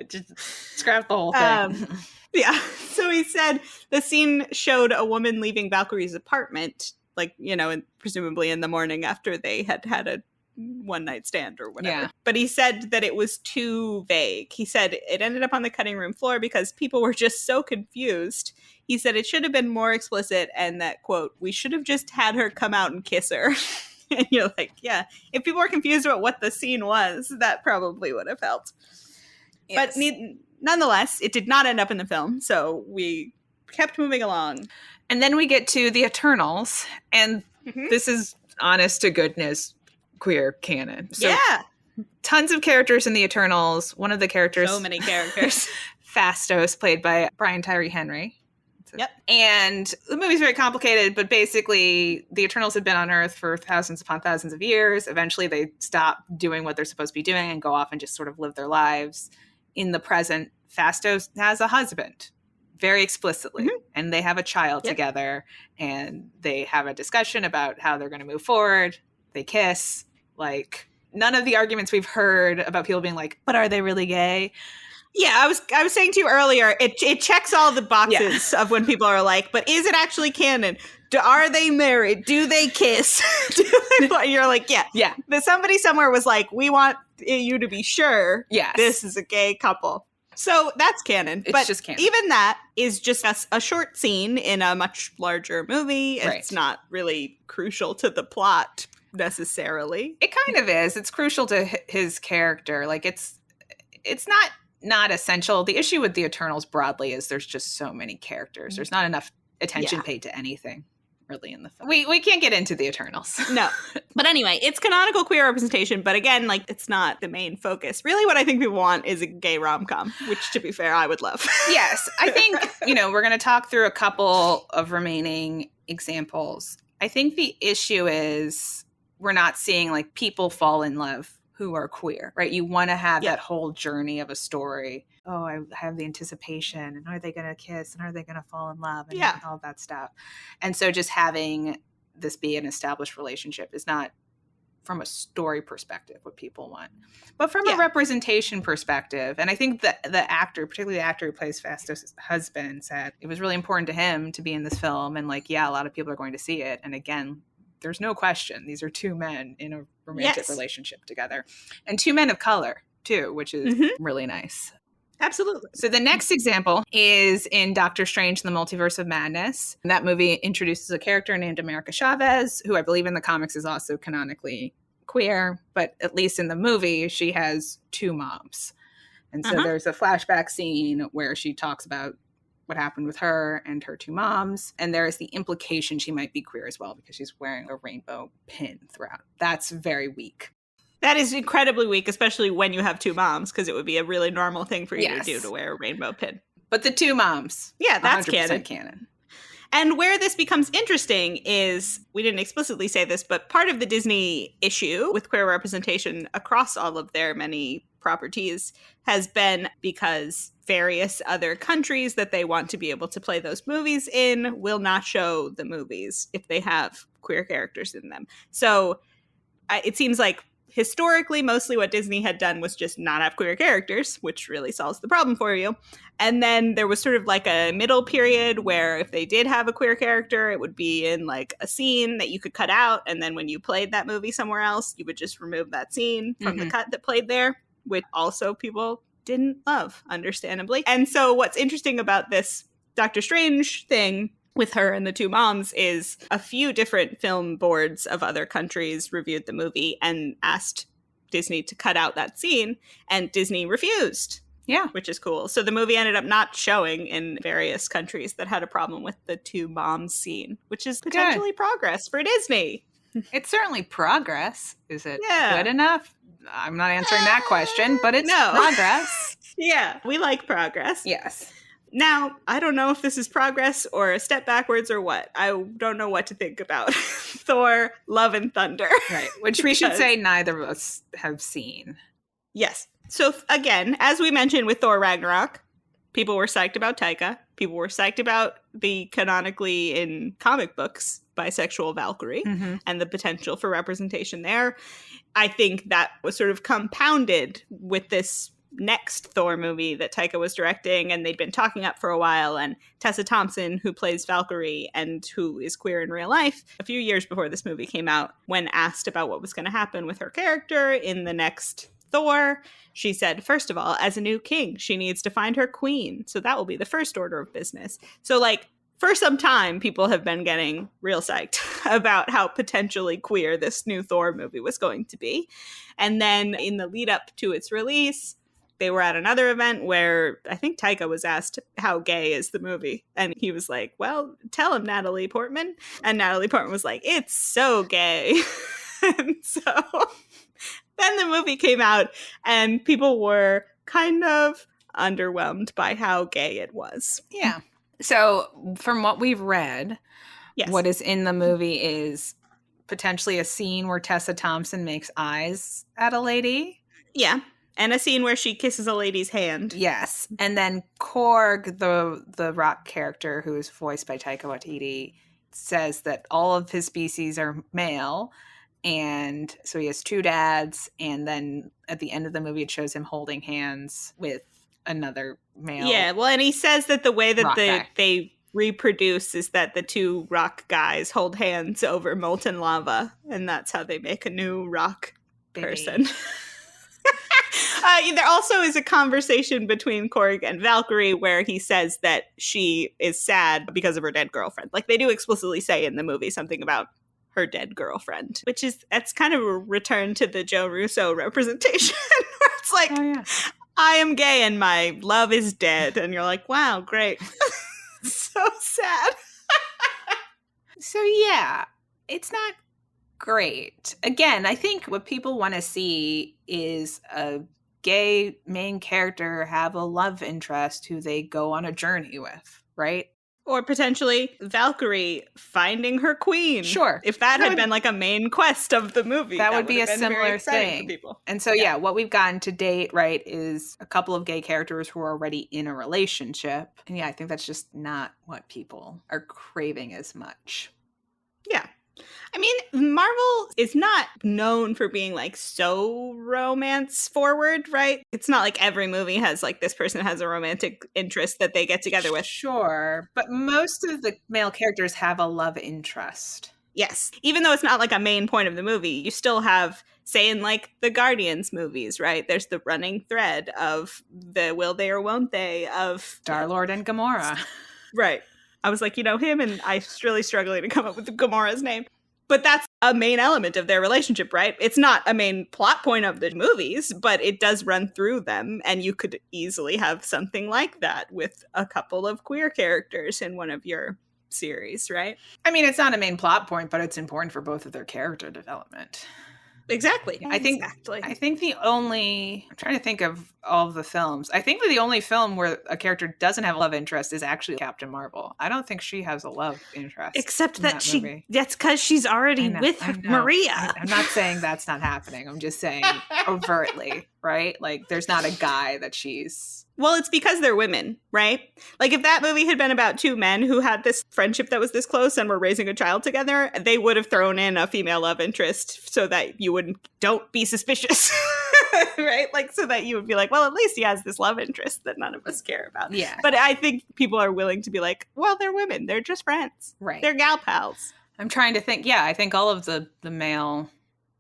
Just scrap the whole thing. Yeah. So he said the scene showed a woman leaving Valkyrie's apartment, like, you know, and presumably in the morning after they had had a one-night stand or whatever. Yeah. But he said that it was too vague. He said it ended up on the cutting room floor because people were just so confused. He said it should have been more explicit and that, quote, we should have just had her come out and kiss her. And you're like, yeah, if people were confused about what the scene was, that probably would have helped. Yes. But nonetheless, it did not end up in the film, so we kept moving along. And then we get to the Eternals, and this is honest to goodness queer canon. So yeah. Tons of characters in the Eternals. One of the characters... So many characters. Phastos, played by Brian Tyree Henry. Yep. And the movie's very complicated, but basically the Eternals had been on Earth for thousands upon thousands of years. Eventually they stop doing what they're supposed to be doing and go off and just sort of live their lives. In the present, Phastos has a husband, very explicitly, and they have a child together, and they have a discussion about how they're going to move forward. They kiss. Like, none of the arguments we've heard about people being like, but are they really gay? Yeah, I was saying to you earlier, it checks all the boxes of when people are like, but is it actually canon? Are they married? Do they kiss? You're like, yeah. But somebody somewhere was like, we want you to be sure this is a gay couple. So that's canon. It's just canon. Even that is just a short scene in a much larger movie. Right. It's not really crucial to the plot necessarily. It kind of is. It's crucial to his character. Like, it's not essential. The issue with the Eternals broadly is there's just so many characters. There's not enough attention paid to anything really in the film. We can't get into the Eternals. No. But anyway, it's canonical queer representation, but again, like, it's not the main focus. Really what I think people want is a gay rom-com, which, to be fair, I would love. Yes. I think, we're going to talk through a couple of remaining examples. I think the issue is we're not seeing, like, people fall in love who are queer, right? You want to have that whole journey of a story. Oh, I have the anticipation, and are they going to kiss, and are they going to fall in love, and all that stuff. And so just having this be an established relationship is not, from a story perspective, what people want. But from a representation perspective, and I think that the actor, particularly the actor who plays Phastos' husband, said it was really important to him to be in this film, and like, a lot of people are going to see it. And again, there's no question. These are two men in a romantic relationship together. And two men of color, too, which is really nice. Absolutely. So the next example is in Doctor Strange and the Multiverse of Madness. That movie introduces a character named America Chavez, who I believe in the comics is also canonically queer, but at least in the movie, she has two moms. And so there's a flashback scene where she talks about what happened with her and her two moms. And there is the implication she might be queer as well because she's wearing a rainbow pin throughout. That's very weak. That is incredibly weak, especially when you have two moms, because it would be a really normal thing for you to do, to wear a rainbow pin. But the two moms. Yeah, that's 100% canon. And where this becomes interesting is, we didn't explicitly say this, but part of the Disney issue with queer representation across all of their many properties has been because various other countries that they want to be able to play those movies in will not show the movies if they have queer characters in them. So it seems like historically, mostly what Disney had done was just not have queer characters, which really solves the problem for you. And then there was sort of like a middle period where if they did have a queer character, it would be in like a scene that you could cut out. And then when you played that movie somewhere else, you would just remove that scene from the cut that played there, which also people didn't love, understandably. And so what's interesting about this Doctor Strange thing with her and the two moms is a few different film boards of other countries reviewed the movie and asked Disney to cut out that scene, and Disney refused. Yeah. Which is cool. So the movie ended up not showing in various countries that had a problem with the two moms scene, which is potentially progress for Disney. It's certainly progress. Is it good enough? I'm not answering that question, but it's progress. Yeah, we like progress. Yes. Now, I don't know if this is progress or a step backwards or what. I don't know what to think about Thor, Love and Thunder. Right, which we should say neither of us have seen. Yes. So again, as we mentioned with Thor Ragnarok, people were psyched about Taika. People were psyched about the canonically in comic books bisexual Valkyrie and the potential for representation there. I think that was sort of compounded with this next Thor movie that Taika was directing, and they'd been talking up for a while. And Tessa Thompson, who plays Valkyrie and who is queer in real life, a few years before this movie came out, when asked about what was going to happen with her character in the next Thor, she said, first of all, as a new king, she needs to find her queen. So that will be the first order of business. So like, for some time, people have been getting real psyched about how potentially queer this new Thor movie was going to be. And then in the lead up to its release, they were at another event where I think Taika was asked how gay is the movie. And he was like, well, tell him, Natalie Portman. And Natalie Portman was like, it's so gay. And so then the movie came out and people were kind of underwhelmed by how gay it was. Yeah. So from what we've read, what is in the movie is potentially a scene where Tessa Thompson makes eyes at a lady. Yeah. And a scene where she kisses a lady's hand. Yes. And then Korg, the rock character who is voiced by Taika Waititi, says that all of his species are male. And so he has two dads. And then at the end of the movie, it shows him holding hands with another male. Yeah. Well, and he says that the way that they reproduce is that the two rock guys hold hands over molten lava. And that's how they make a new rock person. There also is a conversation between Korg and Valkyrie where he says that she is sad because of her dead girlfriend. Like, they do explicitly say in the movie something about her dead girlfriend, that's kind of a return to the Joe Russo representation where it's like, I am gay and my love is dead. And you're like, wow, great. So sad. So yeah, it's not great. Again, I think what people want to see is a gay main character have a love interest who they go on a journey with, right? Or potentially Valkyrie finding her queen. Sure. If that had been like a main quest of the movie. That would be a similar thing. And so, what we've gotten to date, right, is a couple of gay characters who are already in a relationship. And I think that's just not what people are craving as much. Yeah. I mean, Marvel is not known for being like so romance forward, right? It's not like every movie has like this person has a romantic interest that they get together with. Sure. But most of the male characters have a love interest. Yes. Even though it's not like a main point of the movie, you still have, say, in like the Guardians movies, right? There's the running thread of the will they or won't they of Star-Lord and Gamora. Right. I was like, him, and I was really struggling to come up with Gamora's name. But that's a main element of their relationship, right? It's not a main plot point of the movies, but it does run through them. And you could easily have something like that with a couple of queer characters in one of your series, right? I mean, it's not a main plot point, but it's important for both of their character development. Exactly. I think I'm trying to think of all of the films. I think that the only film where a character doesn't have a love interest is actually Captain Marvel. I don't think she has a love interest. Except that that's because she's already with Maria. I'm not saying that's not happening. I'm just saying overtly, right? Like there's not a guy that she's... Well, it's because they're women, right? Like if that movie had been about two men who had this friendship that was this close and were raising a child together, they would have thrown in a female love interest so that you don't be suspicious, right? Like so that you would be like, well, at least he has this love interest that none of us care about. Yeah. But I think people are willing to be like, well, they're women. They're just friends. Right. They're gal pals. I'm trying to think. Yeah, I think all of the male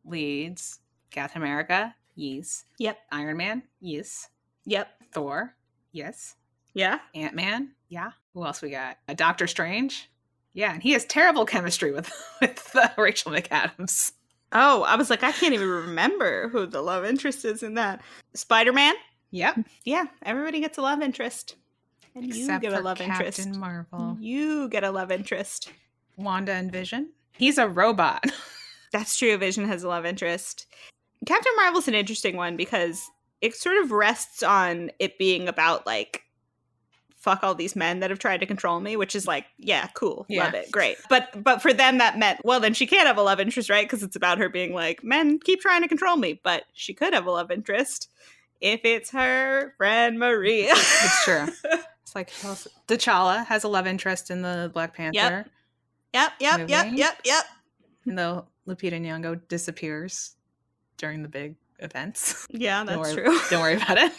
leads, Captain America, yes. Yep. Iron Man, yes. Yep. Thor, yes. Yeah. Ant-Man, yeah. Who else we got? Doctor Strange, yeah. And he has terrible chemistry with Rachel McAdams. Oh, I was like, I can't even remember who the love interest is in that. Spider-Man? Yep. Yeah, everybody gets a love interest. And Except you get for a love interest. Captain Marvel. You get a love interest. Wanda and Vision. He's a robot. That's true. Vision has a love interest. Captain Marvel's an interesting one because it sort of rests on it being about like, fuck all these men that have tried to control me, which is like, yeah, cool. Yeah. Love it. Great. But for them that meant, well, then she can't have a love interest, right? Because it's about her being like, men keep trying to control me, but she could have a love interest if it's her friend Maria. It's true. It's like T'Challa has a love interest in the Black Panther. Yep. And though Lupita Nyong'o disappears during the big events. Yeah, that's true. Don't worry about it.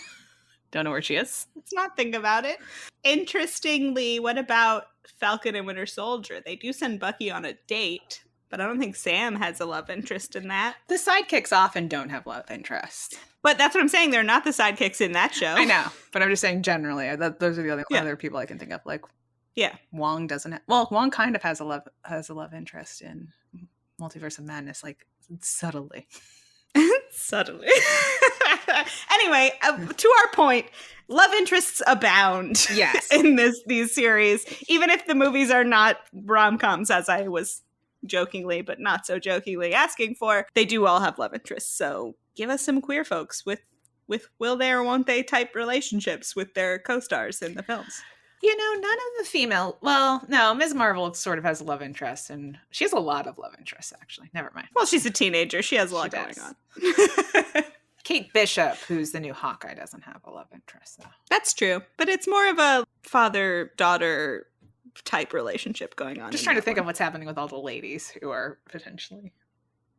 Don't know where she is. Let's not think about it. Interestingly, what about Falcon and Winter Soldier? They do send Bucky on a date, but I don't think Sam has a love interest in that. The sidekicks often don't have love interest. But that's what I'm saying. They're not the sidekicks in that show. I know, but I'm just saying generally. Those are the other people I can think of. Like, yeah, Wong doesn't. Wong kind of has a love interest in Multiverse of Madness, like subtly. Subtly. Anyway, to our point, love interests abound. Yes, in these series, even if the movies are not rom-coms, as I was jokingly but not so jokingly asking for, they do all have love interests. So give us some queer folks with will they or won't they type relationships with their co-stars in the films. None of the female... Well, no, Ms. Marvel sort of has a love interest, and she has a lot of love interests, actually. Never mind. Well, she's a teenager. She has a lot going on. Kate Bishop, who's the new Hawkeye, doesn't have a love interest, though. That's true. But it's more of a father-daughter type relationship going on. Just trying to think of what's happening with all the ladies who are potentially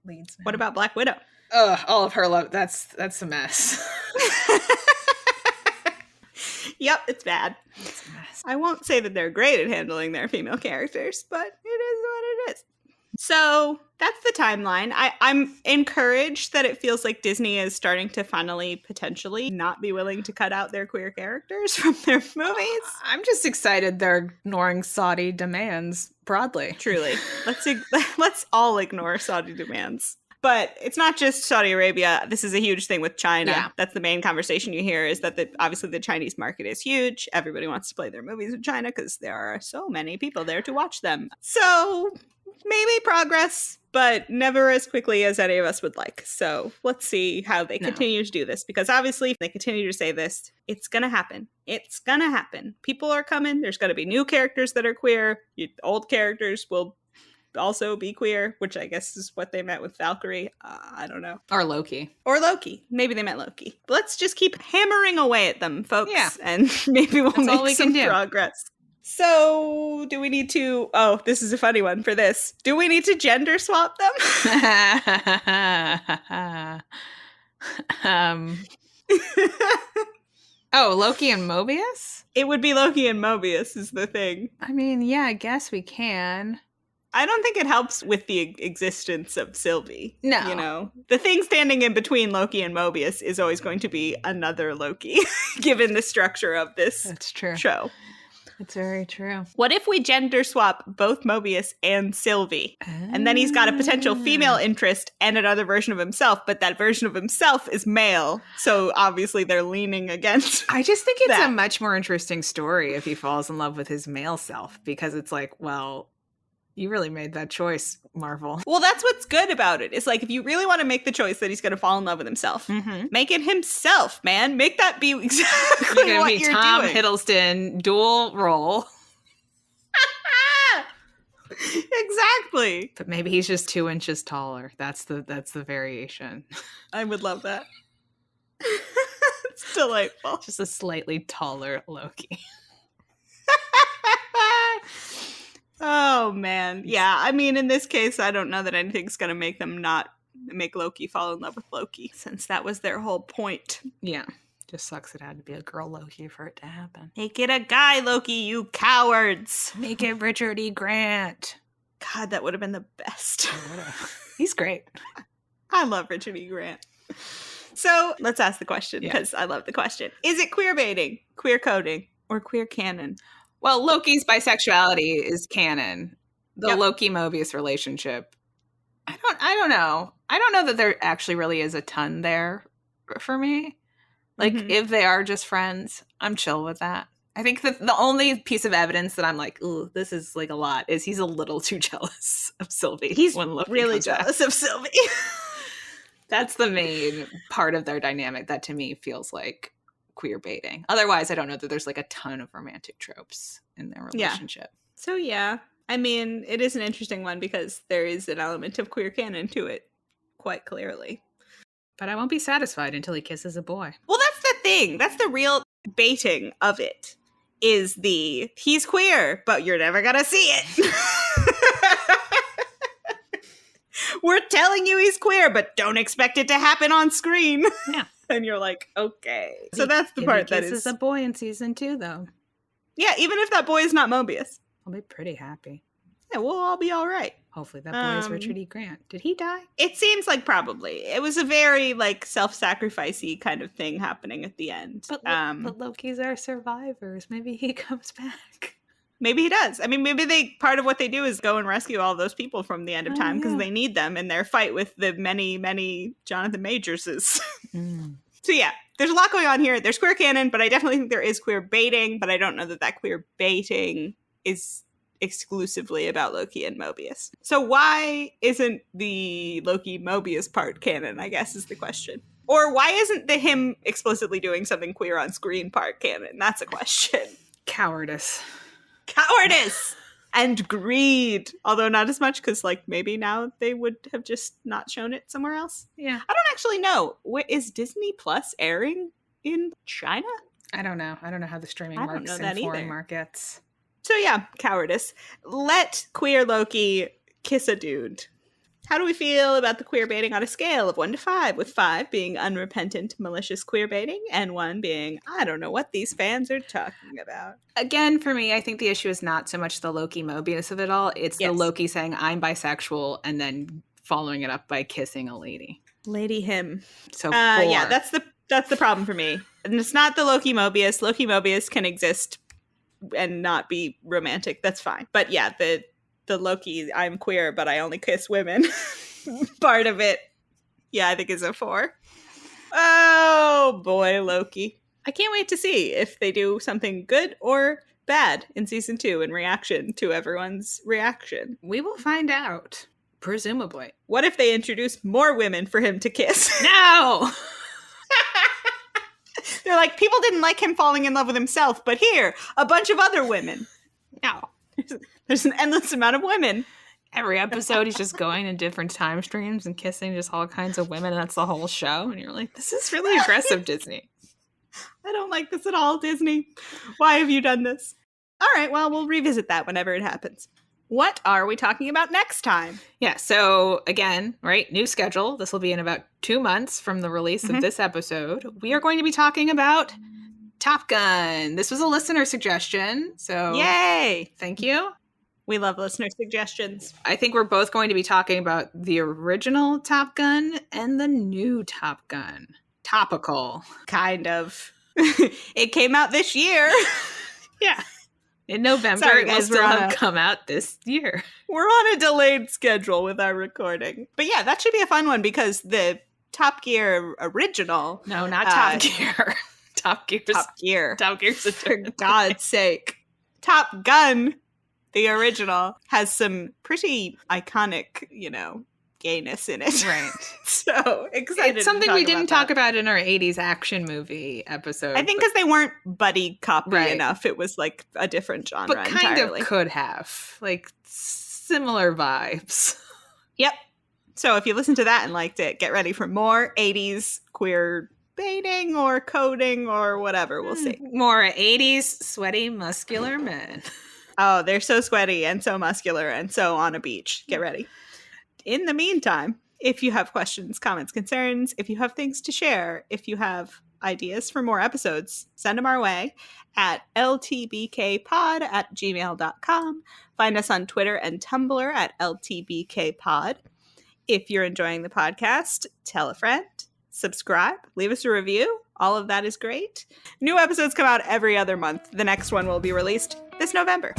leads now. What about Black Widow? All of her love... That's a mess. Yep, it's bad. It's a mess. I won't say that they're great at handling their female characters, but it is what it is. So that's the timeline. I'm encouraged that it feels like Disney is starting to finally potentially not be willing to cut out their queer characters from their movies. I'm just excited they're ignoring Saudi demands broadly. Truly. Let's all ignore Saudi demands. But it's not just Saudi Arabia. This is a huge thing with China. Yeah. That's the main conversation you hear is that obviously the Chinese market is huge. Everybody wants to play their movies in China because there are so many people there to watch them. So maybe progress, but never as quickly as any of us would like. So let's see how they continue to do this. Because obviously if they continue to say this, it's going to happen. It's going to happen. People are coming. There's going to be new characters that are queer. Old characters will also be queer, which I guess is what they meant with Valkyrie. I don't know. Or Loki. Maybe they meant Loki. But let's just keep hammering away at them, folks. Yeah. And maybe we'll make some progress. So, do we need to... Oh, this is a funny one for this. Do we need to gender swap them? Loki and Mobius? It would be Loki and Mobius is the thing. I mean, yeah, I guess we can. I don't think it helps with the existence of Sylvie. No. You know, the thing standing in between Loki and Mobius is always going to be another Loki, given the structure of this That's true. show. It's very true. What if we gender swap both Mobius and Sylvie? And then he's got a potential female interest and another version of himself, but that version of himself is male. So obviously they're leaning against I just think it's that. a much more interesting story if he falls in love with his male self, because it's like, well, you really made that choice, Marvel. Well, that's what's good about it. It's like, if you really want to make the choice that he's going to fall in love with himself, make it himself, man. Make that be exactly You're what gonna be you're Tom doing. Hiddleston dual role. Exactly. But maybe he's just 2 inches taller. That's the variation. I would love that. It's delightful. Just a slightly taller Loki. Oh, man. Yeah, I mean, in this case, I don't know that anything's going to make them not make Loki fall in love with Loki, since that was their whole point. Yeah. Just sucks it had to be a girl Loki for it to happen. Make it a guy Loki, you cowards. Make it Richard E. Grant. God, that would have been the best. He's great. I love Richard E. Grant. So let's ask the question, because I love the question. Is it queer baiting, queer coding, or queer canon? Well, Loki's bisexuality is canon. The Loki Mobius relationship, I don't know. I don't know that there actually really is a ton there for me. Like, if they are just friends, I'm chill with that. I think that the only piece of evidence that I'm like, ooh, this is like a lot, is he's a little too jealous of Sylvie. He's when Loki really comes back. jealous of Sylvie. That's the main part of their dynamic that to me feels like queer baiting. Otherwise, I don't know that there's like a ton of romantic tropes in their relationship. So yeah, I mean, it is an interesting one because there is an element of queer canon to it, quite clearly. But I won't be satisfied until he kisses a boy. Well, that's the thing. That's the real baiting of it, is the he's queer, but you're never gonna see it. We're telling you he's queer, but don't expect it to happen on screen. Yeah. And you're like, okay. So that's the part that is... He kisses a boy in season 2, though. Yeah, even if that boy is not Mobius. I'll be pretty happy. Yeah, we'll all be all right. Hopefully that boy is Richard E. Grant. Did he die? It seems like probably. It was a very, like, self-sacrifice-y kind of thing happening at the end. But Loki's our survivors. Maybe he comes back. Maybe he does. I mean, maybe part of what they do is go and rescue all those people from the end of time because they need them in their fight with the many, many Jonathan Majerses. So yeah, there's a lot going on here. There's queer canon, but I definitely think there is queer baiting, but I don't know that queer baiting is exclusively about Loki and Mobius. So why isn't the Loki Mobius part canon, I guess, is the question. Or why isn't the him explicitly doing something queer on screen part canon? That's a question. Cowardice. Cowardice! And greed. Although not as much, because like maybe now they would have just not shown it somewhere else. Yeah. I don't actually know. Is Disney Plus airing in China? I don't know. I don't know how the streaming works in foreign markets. So yeah, cowardice. Let queer Loki kiss a dude. How do we feel about the queer baiting on a scale of 1 to 5, with 5 being unrepentant, malicious queer baiting, and 1 being, I don't know what these fans are talking about? Again, for me, I think the issue is not so much the Loki Mobius of it all. It's the Loki saying, I'm bisexual, and then following it up by kissing a lady. Lady him. So yeah, that's the problem for me. And it's not the Loki Mobius. Loki Mobius can exist and not be romantic. That's fine. But yeah, the Loki, I'm queer, but I only kiss women part of it, yeah, I think is a 4. Oh boy, Loki. I can't wait to see if they do something good or bad in season 2 in reaction to everyone's reaction. We will find out, presumably. What if they introduce more women for him to kiss? No! They're like, people didn't like him falling in love with himself, but here, a bunch of other women. No. There's an endless amount of women. Every episode, he's just going in different time streams and kissing just all kinds of women, and that's the whole show. And you're like, this is really aggressive, Disney. I don't like this at all, Disney. Why have you done this? All right, well, we'll revisit that whenever it happens. What are we talking about next time? Yeah, so again, right, new schedule. This will be in about 2 months from the release of this episode. We are going to be talking about Top Gun. This was a listener suggestion, so yay! Thank you. We love listener suggestions. I think we're both going to be talking about the original Top Gun and the new Top Gun. Topical. Kind of. It came out this year. Yeah. In November, Sorry, it will guys, still have come out this year. We're on a delayed schedule with our recording. But yeah, that should be a fun one because the Top Gear original... No, not Top Gear. Top Gear. Top Gear's for God's sake. Top Gun, the original, has some pretty iconic, gayness in it. Right. So excited. It's something we didn't talk about in our 80s action movie episode. I think because they weren't buddy copy enough. It was like a different genre but kind entirely. of could have. Like similar vibes. Yep. So if you listened to that and liked it, get ready for more 80s queer baiting or coding or whatever. We'll see. More 80s sweaty, muscular men. Oh, they're so sweaty and so muscular and so on a beach. Get ready. In the meantime, if you have questions, comments, concerns, if you have things to share, if you have ideas for more episodes, send them our way at ltbkpod@gmail.com. Find us on Twitter and Tumblr at ltbkpod. If you're enjoying the podcast, tell a friend, subscribe, leave us a review. All of that is great. New episodes come out every other month. The next one will be released this November.